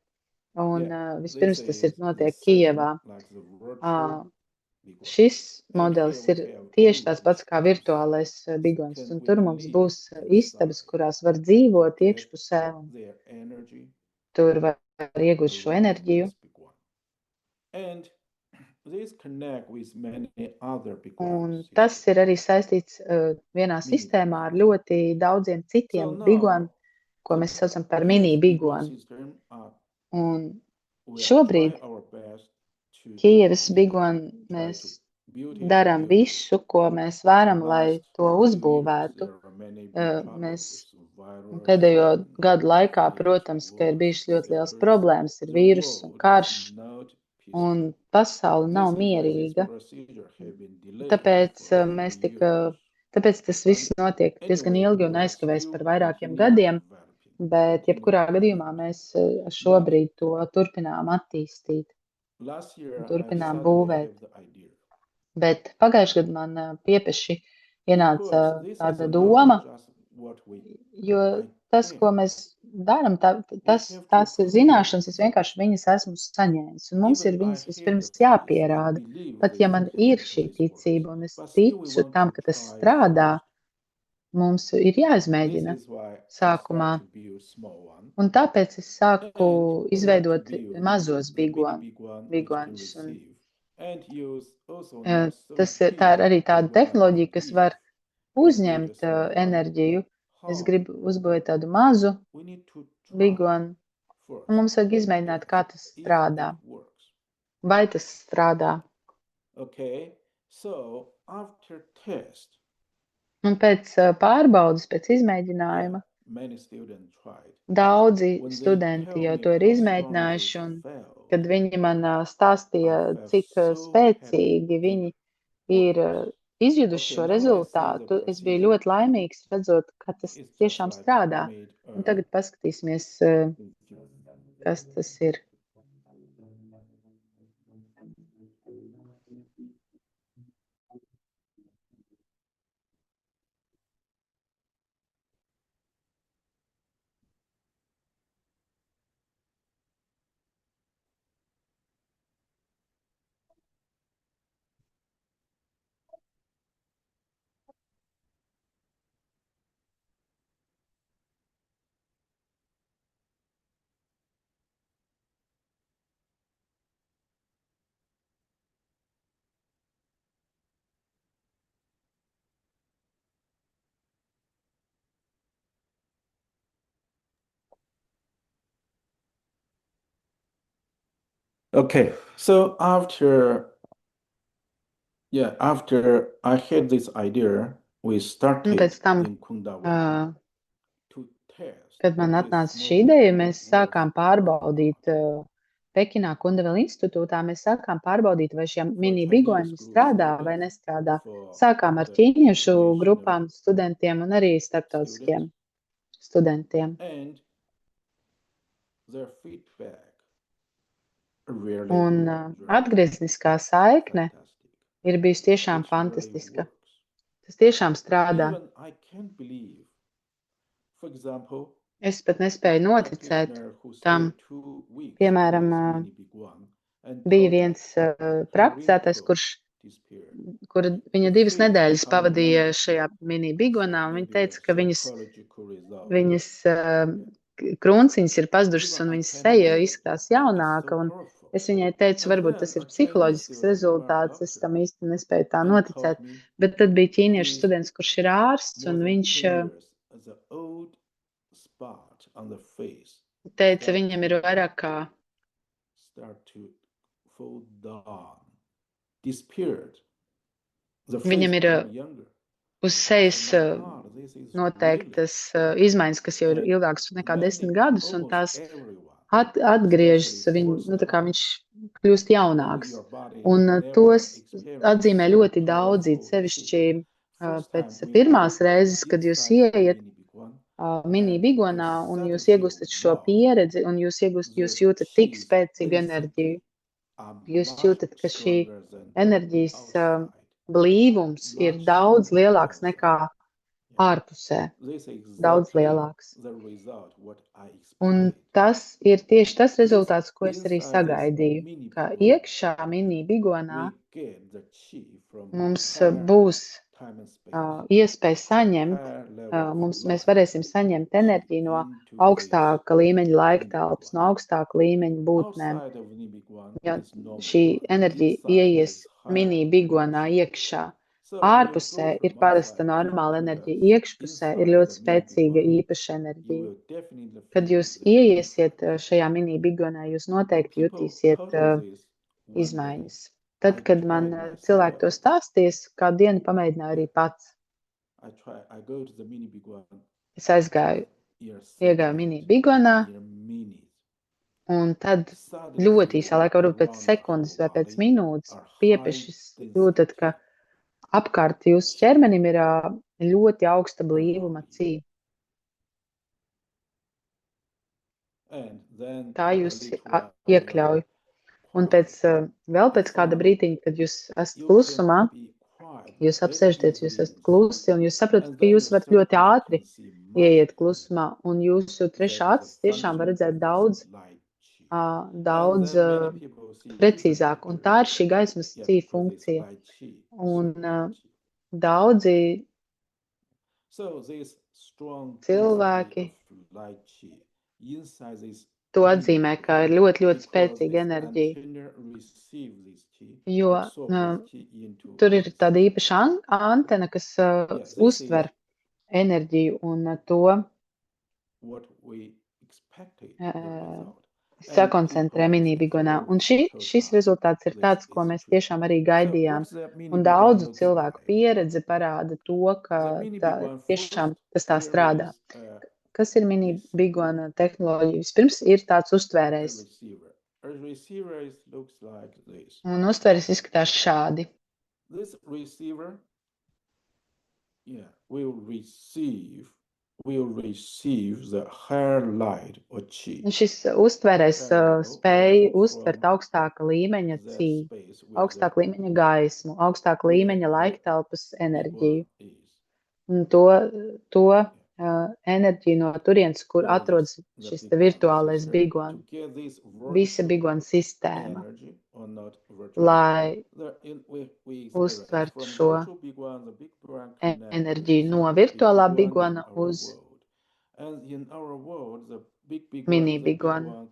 S3: Un vispirms tas notiek Kijevā. Šis modelis ir tieši tāds pats kā virtuālais bigons, un tur mums būs istabas, kurās var dzīvot iekšpusē, un tur var iegūt šo enerģiju. Un tas ir arī saistīts vienā sistēmā ar ļoti daudziem citiem bigoni, ko mēs saucam par mini bigoni. Un šobrīd Kijevas bigoni mēs darām visu, ko mēs varam, lai to uzbūvētu. Mēs pēdējo gadu laikā, protams, ka ir bijušas ļoti liels problēmas, ir vīrus un karš, un pasaule nav mierīga. Tāpēc tas viss notiek diezgan ilgi un aizkavēs par vairākiem gadiem. Bet jebkurā gadījumā mēs šobrīd to turpinām attīstīt, turpinām būvēt. Bet pagājušajā gadā man piepeši ienāca tāda doma, jo tas, ko mēs darām, tās zināšanas, es vienkārši viņas esmu saņēmis. Un mums ir viņas vispirms jāpierāda. Pat ja man ir šī ticība un es ticu tam, ka tas strādā, mums ir jāizmēģina sākumā. Un tāpēc es sāku izveidot mazos bigonus. Tā ir arī tāda tehnoloģija, kas var uzņemt enerģiju. Es gribu uzbūvēt tādu mazu bigonu. Un mums vajag izmēģināt, kā tas strādā. Vai tas strādā. Un pēc pārbaudas, pēc izmēģinājuma, daudzi studenti jau to ir izmēģinājuši, un kad viņi man stāstīja, cik spēcīgi viņi ir izjuduši šo rezultātu, es biju ļoti laimīgs redzot, ka tas tiešām strādā. Un tagad paskatīsimies, kas tas ir.
S2: Okay, so after I had this idea, we started
S3: Pēc tam,
S2: in Kundalini to test.
S3: kad man atnāca šī ideja, mēs sākām pārbaudīt Pekinā Kundavela institūtā, mēs sākām pārbaudīt, vai šie mini bigoni strādā vai nestrādā. Sākām ar ķīniešu grupām, studentiem un arī starptautiskiem studentiem. Un atgriezniskā saikne ir bijusi tiešām fantastiska. Tas tiešām strādā. Es pat nespēju noticēt tam. Piemēram, bija viens prakticētājs, kur viņa 2 nedēļas pavadīja šajā mini bigonā, un viņa teica, ka viņas krunciņas ir pazudušas un viņas seja izskatās jaunāka. Un es viņai teicu, varbūt tas ir psiholoģisks rezultāts, es tam īsti nespēju tā noticēt. Bet tad bija ķīniešu students, kurš ir ārsts, un teica, viņam ir vairāk kā viņam ir uz sejas noteiktas izmaiņas, kas jau ir ilgākas nekā 10 gadus, un tās atgriežas, tā kā viņš kļūst jaunāks. Un tos atzīmē ļoti daudzi, sevišķi pēc pirmās reizes, kad jūs ieiet mini bigonā un jūs iegūstat šo pieredzi un jūs jūtat tik spēcīgu enerģiju. Jūs jūtat, ka šī enerģijas blīvums ir daudz lielāks nekā ārpusē. Daudz lielāks. Un tas ir tieši tas rezultāts, ko es arī sagaidīju, ka iekšā mini bigonā mums būs iespēja saņemt, mēs varēsim saņemt enerģiju no augstāka līmeņa laiktelpas, no augstāka līmeņa būtnēm. Ja šī enerģija ieies mini bigonā iekšā, ārpusē ir parasta normāla enerģija, iekšpusē ir ļoti spēcīga īpaša enerģija. Kad jūs ieiesiet šajā mini bigonā, jūs noteikti jutīsiet izmaiņas. Tad, kad man cilvēki to stāstīs, kādu dienu pamēģināju arī pats. Es iegāju mini bigonā, un tad ļoti īsā laikā, varbūt pēc sekundes vai pēc minūtes, piepešas jūtat, ka apkārt jūsu ķermenim ir ļoti augsta blīvuma cī. Tā jūs iekļauj. Un vēl pēc kāda brītiņa, kad jūs esat klusumā, jūs apsēžaties, jūs esat klusi, un jūs saprotat, ka jūs varat ļoti ātri ieiet klusumā, un jūsu trešā acis tiešām var redzēt daudz precīzāk. Un tā ir šī gaismas cī funkcija. Un daudzi cilvēki to atzīmē, ka ir ļoti, ļoti spēcīga enerģija, jo tur ir tāda īpaša antena, kas uztver enerģiju un to sakoncentrē mini bigonā. Un šis rezultāts ir tāds, ko mēs tiešām arī gaidījām. Un daudzu cilvēku pieredze parāda to, ka tiešām tas tā strādā. Kas ir mini bigona tehnoloģija? Vispirms ir tāds uztvērējs. Un uztvērējs izskatās šādi. Šis uztvērējs spēj uztvert augstāka līmeņa cī, augstāka līmeņa gaismu, augstāka līmeņa laiktelpas enerģiju. Un to enerģiju no turienes, kur atrodas šis virtuālais bigons, visa bigona sistēma, lai uztvertu šo enerģiju no virtuālā bigona uz mini bigonu.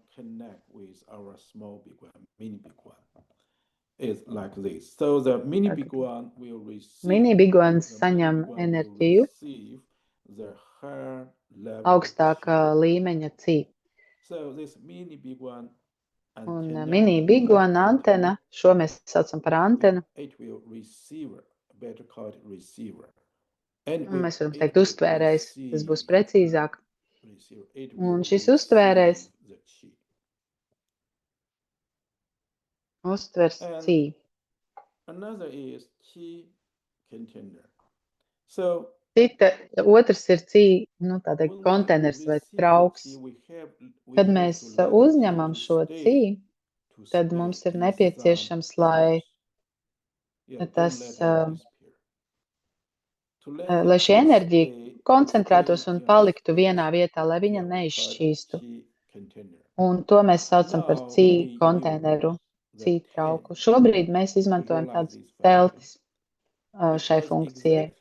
S3: Mini bigons saņem enerģiju augstākā līmeņa cī. Un mini bigona antena, šo mēs saucam par antenu. Un mēs varam teikt uztvērējs, tas būs precīzāk. Un šis uztvērējs uztvers cī. Otrs ir cī, tā teikt, konteners vai trauks. Kad mēs uzņemam šo cī, tad mums ir nepieciešams, lai šī enerģija koncentrētos un paliktu vienā vietā, lai viņa neizšķīstu. Un to mēs saucam par cī konteineru, cī trauku. Šobrīd mēs izmantojam tādas teltis šai funkcijai.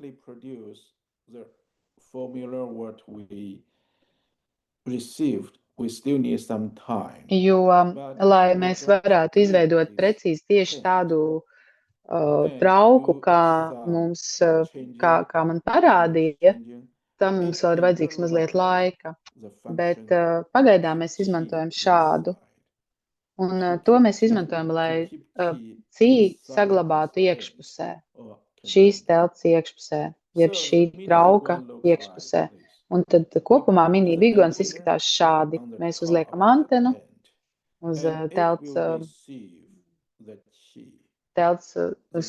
S3: Jo, lai mēs varētu izveidot precīzi tieši tādu trauku, kā man parādīja, Tam mums vēl ir vajadzīgs mazliet laika, bet pagaidām mēs izmantojam šādu. Un to mēs izmantojam, lai cī saglabātu iekšpusē, šīs telts iekšpusē, jeb šī trauka iekšpusē. Un tad kopumā mini bigons izskatās šādi. Mēs uzliekam antenu uz telts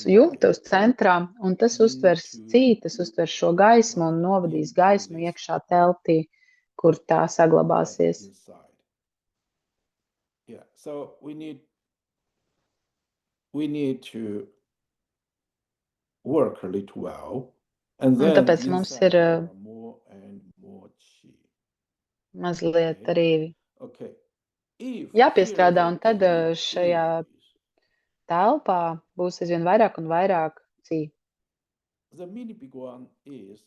S3: jumta uz centrā, un tas uztvers cī, tas uztvers šo gaismu un novadīs gaismu iekšā teltī, kur tā saglabāsies.
S2: Yeah, so we need to work a little well, and then
S3: tāpēc mums ir
S2: more and more chi.
S3: Mazliet arī
S2: Okay.
S3: jāpiestrādā, un tad šajā telpā būs aizvien vairāk un vairāk cī.
S2: The mini biguan is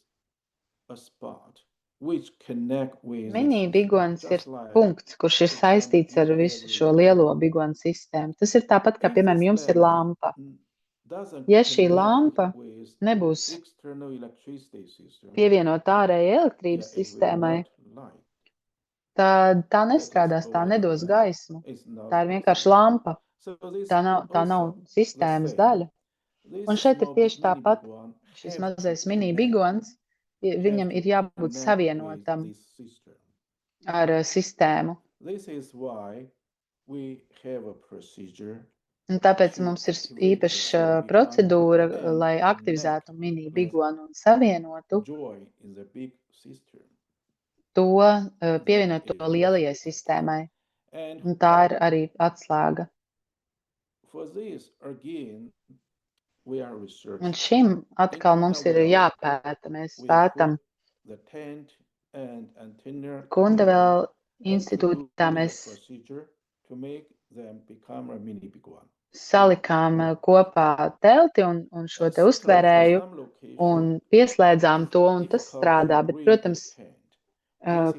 S2: a spot which connect with
S3: Mini bigons ir punkts, kurš ir saistīts ar visu šo lielo bigonu sistēmu. Tas ir tāpat, kā, piemēram, jums ir lampa. Ja šī lampa nebūs pievienota ārējai elektrības sistēmai, tad tā nestrādās, tā nedos gaismu. Tā ir vienkārši lampa. Tā nav sistēmas daļa. Un šeit ir tieši tāpat šis mazais mini bigons. Viņam ir jābūt savienotam ar sistēmu. Un tāpēc mums ir īpaša procedūra, lai aktivizētu mini bigonu un savienotu to, pievienot to lielajai sistēmai. Un tā ir arī atslēga. Un šim atkal mums ir jāpēta. Mēs pētam Kundevēl institūtā. Mēs salikām kopā telti un šo te uztvērēju un pieslēdzām to, un tas strādā. Bet, protams,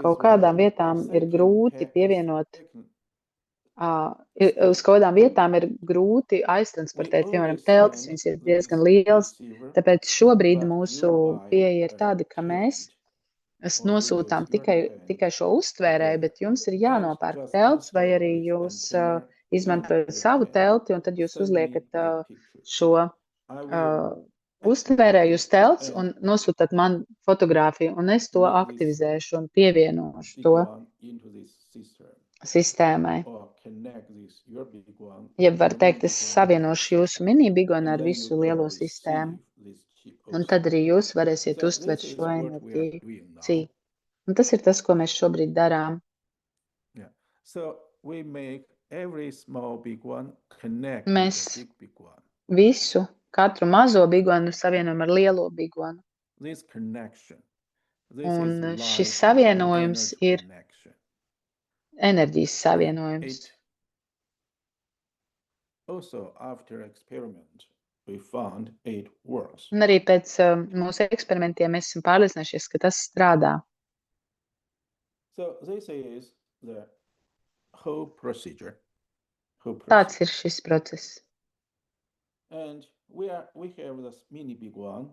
S3: kaut kādām vietām ir grūti pievienot. Uz kādām vietām ir grūti aiztransportēt, piemēram, teltis, viņas ir diezgan lielas, tāpēc šobrīd mūsu pieeja ir tāda, ka mēs nosūtām tikai šo uztvērēju, bet jums ir jānopērk telts, vai arī jūs izmantojat savu telti, un tad jūs uzliekat šo uztvērēju uz telts un nosūtat man fotogrāfiju, un es to aktivizēšu un pievienošu to sistēmai. Ja var teikt, es savienošu jūsu mini bigonu ar visu lielo sistēmu. Un tad arī jūs varēsiet uztvert šo enerģiju cī. Un tas ir tas, ko mēs šobrīd darām. Mēs visu, katru mazo bigonu savienojam ar lielo bigonu. Un šis savienojums ir enerģijas savienojums. Un arī pēc mūsu eksperimentiem mēs esam pārliecinājušies, ka tas strādā. Tāds ir šis process.
S2: Mini biguan,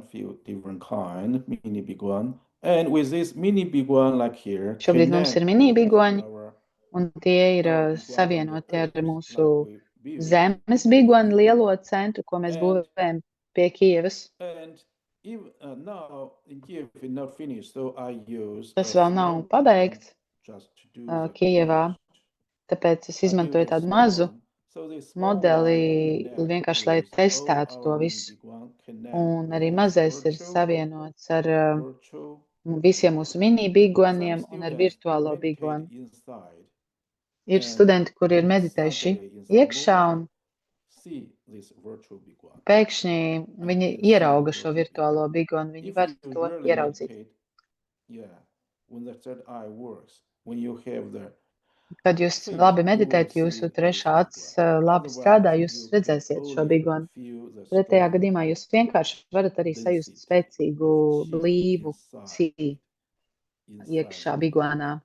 S2: few different kind, mini biguan. And with this mini biguan like here,
S3: šobrīd mums ir mini bigoni, un tie ir savienoti ar mūsu zemes bigoni lielo centru, ko mēs būvējam pie Kijevas. Tas vēl nav pabeigts Kijevā, tāpēc es izmantoju tādu mazu modeli vienkārši, lai testētu to visu. Un arī mazais ir savienots ar visiem mūsu mini bigoniem un ar virtuālo bigonu. Ir studenti, kuri ir meditējuši iekšā un pēkšņi viņi ierauga šo virtuālo bigonu, viņi var to ieraudzīt. Kad jūs labi meditējat, jūsu trešā acis labi strādā, jūs redzēsiet šo bigonu. Pretējā gadījumā jūs vienkārši varat arī sajust spēcīgu blīvu cī iekšā bigonā.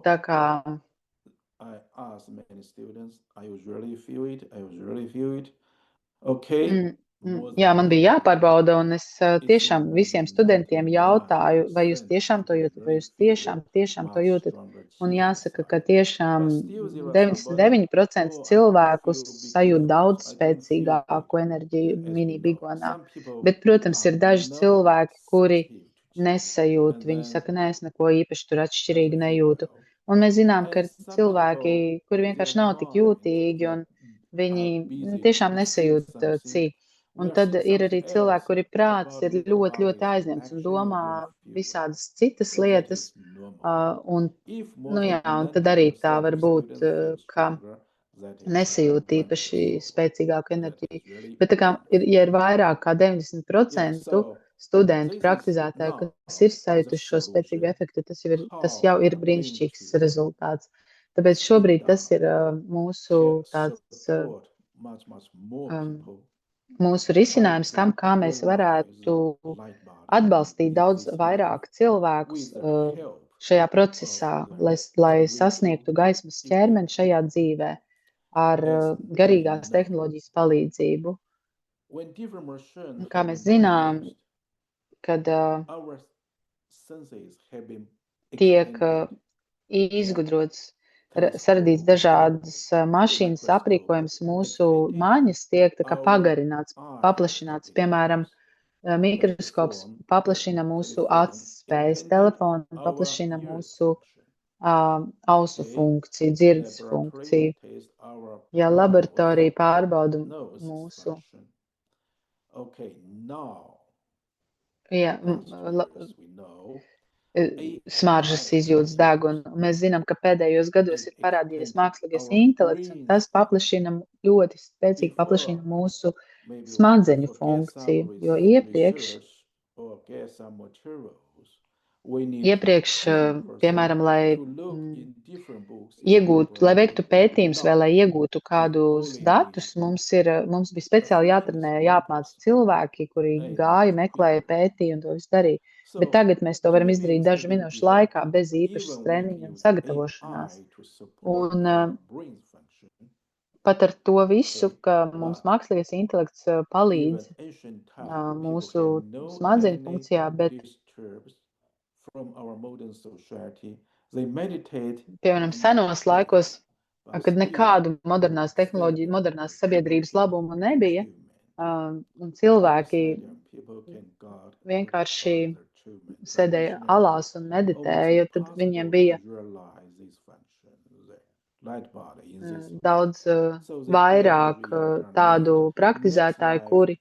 S3: Tā kā
S2: I asked many students, I usually feel it, okay.
S3: Jā, man bija jāpārbauda, un es tiešām visiem studentiem jautāju, vai jūs tiešām to jūtat, vai jūs tiešām to jūtat. Un jāsaka, ka tiešām 99% cilvēku sajūt daudz spēcīgāku enerģiju mini bigonā. Bet, protams, ir daži cilvēki, kuri nesajūt. Viņi saka, nē, es neko īpaši tur atšķirīgi nejūtu. Un mēs zinām, ka ir cilvēki, kuri vienkārši nav tik jūtīgi, un viņi tiešām nesajūt cik. Un tad ir arī cilvēki, kuri prāts ir ļoti, ļoti aizņemts un domā visādas citas lietas. Un tad arī tā var būt, ka nesajūt īpaši spēcīgāku enerģiju. Bet ja ir vairāk kā 90% studentu praktizētāju, kas ir sajutuši šo spēcīgu efektu, tas jau ir brīnišķīgs rezultāts. Tāpēc šobrīd tas ir mūsu tāds mūsu risinājums tam, kā mēs varētu atbalstīt daudz vairāk cilvēkus šajā procesā, lai sasniegtu gaismas ķermeni šajā dzīvē ar garīgās tehnoloģijas palīdzību. Kā mēs zinām, kad tiek izgudrots, saradīts dažādas mašīnas aprīkojums, mūsu maņas tiek tā kā pagarināts, paplašināts. Piemēram, mikroskops paplašina mūsu acis spējas, telefonu paplašina mūsu ausu funkciju, dzirdes funkciju. Ja laboratorija pārbauda mūsu smaržas izjūtas degunu. Mēs zinām, ka pēdējos gados ir parādījies mākslīgais intelekts, un tas ļoti spēcīgi paplašina mūsu smadzeņu funkciju, jo iepriekš, piemēram, lai veiktu pētījumus vai lai iegūtu kādus datus, mums bija speciāli jātrenē, jāapmāca cilvēki, kuri gāja, meklēja, pētīja un to visu darīja. Bet tagad mēs to varam izdarīt dažu minūšu laikā, bez īpašas treniņa un sagatavošanās. Un pat ar to visu, ka mums mākslīgais intelekts palīdz mūsu smadzeņu funkcijā, bet piemēram, senos laikos, kad nekādu modernās tehnoloģiju, modernās sabiedrības labumu nebija, un cilvēki vienkārši sēdēja alās un meditēja, tad viņiem bija daudz vairāk tādu praktizētāju, kuri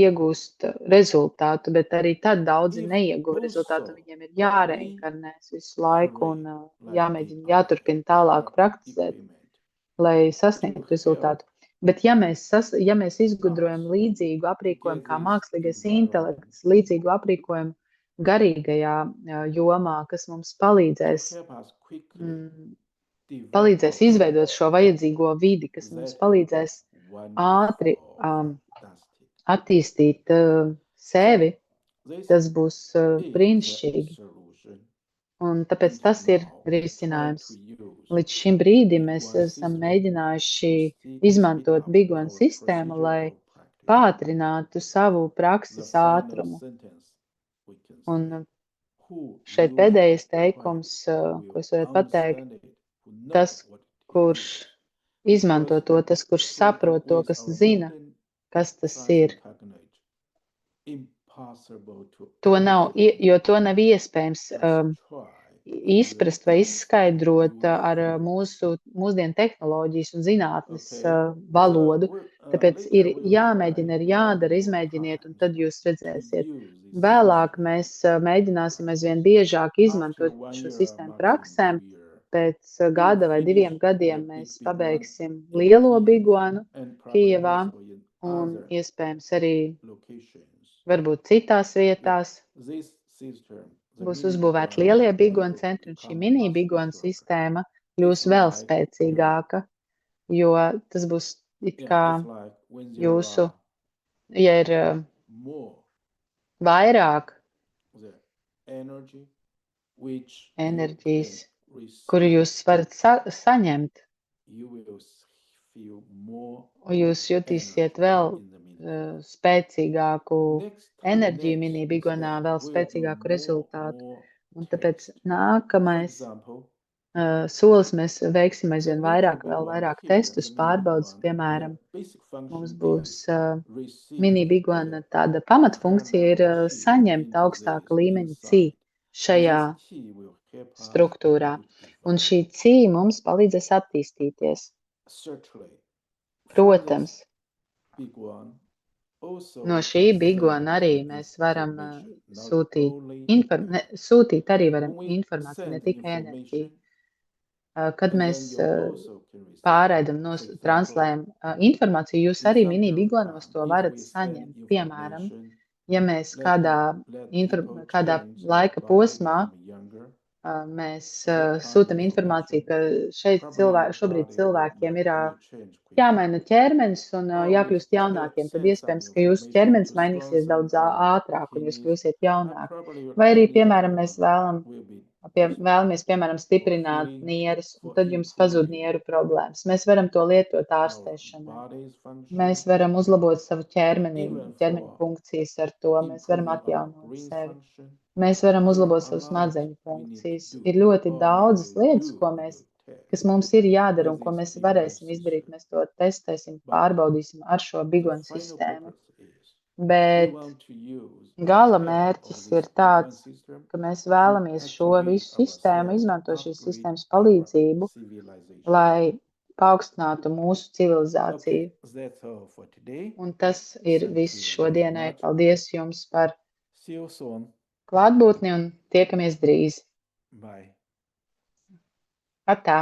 S3: iegūst rezultātu, bet arī tad daudzi neieguva rezultātu. Viņiem ir jāreinkarnēs visu laiku un jāmēģina, jāturpina tālāk praktizēt, lai sasniegtu rezultātu. Bet ja mēs izgudrojam līdzīgu aprīkojumu kā mākslīgais intelekts, līdzīgu aprīkojumu garīgajā jomā, kas mums palīdzēs izveidot šo vajadzīgo vidi, kas mums palīdzēs ātri attīstīt sevi, tas būs brīnišķīgi. Un tāpēc tas ir risinājums. Līdz šim brīdim mēs esam mēģinājuši izmantot bigonu sistēmu, lai pātrinātu savu prakses ātrumu. Un šeit pēdējais teikums, ko es varētu pateikt, tas, kurš izmanto to, tas, kurš saprot to, kas zina, kas tas ir. Jo to nav iespējams izprast vai izskaidrot ar mūsdienu tehnoloģijas un zinātnes valodu. Tāpēc ir jāmēģina, ir jādara, izmēģiniet, un tad jūs redzēsiet. Vēlāk mēs mēģināsim aizvien biežāk izmantot šo sistēmu praksēm. Pēc gada vai 2 gadiem mēs pabeigsim lielo bigonu Kijevā un iespējams arī varbūt citās vietās būs uzbūvēti lielie bigonu centri, un šī mini bigonu sistēma kļūs vēl spēcīgāka, jo tas būs it kā jūsu, ja ir vairāk enerģijas, kuru jūs varat saņemt,
S2: you will feel more
S3: un jūs jutīsiet vēl spēcīgāku enerģiju mini bigonā, vēl spēcīgāku rezultātu. Un tāpēc nākamais solis mēs veiksim aizvien vairāk, vēl vairāk testus, pārbaudas, piemēram, mums būs mini bigona tāda pamatfunkcija ir saņemt augstāka līmeņa cī šajā struktūrā. Un šī cī mums palīdzēs attīstīties. Protams, no šī bigona arī mēs varam sūtīt arī varam informāciju, ne tikai enerģiju. Kad mēs pārraidam, translējam informāciju, jūs arī mini bigonos to varat saņemt. Piemēram, ja mēs kādā laika posmā mēs sūtam informāciju, ka šobrīd cilvēkiem ir jāmaina ķermenis un jākļūst jaunākiem, tad iespējams, ka jūsu ķermenis mainīsies daudz ātrāk un jūs kļūsiet jaunāki. Vai arī, piemēram, mēs vēlamies, piemēram, stiprināt nieres, un tad jums pazūd nieru problēmas. Mēs varam to lietot ārstēšanā. Mēs varam uzlabot savu ķermeņa funkcijas ar to, mēs varam atjaunot sevi. Mēs varam uzlabot savu smadzeņu funkcijas. Ir ļoti daudzas lietas, kas mums ir jādara un ko mēs varēsim izdarīt. Mēs to testēsim, pārbaudīsim ar šo bigonu sistēmu. Bet gala mērķis ir tāds, ka mēs vēlamies šo visu sistēmu, izmantot šīs sistēmas palīdzību, lai paaugstinātu mūsu civilizāciju. Un tas ir viss šodienai. Paldies jums par klātbūtni un tiekamies drīz.
S2: Bye.
S3: Atā!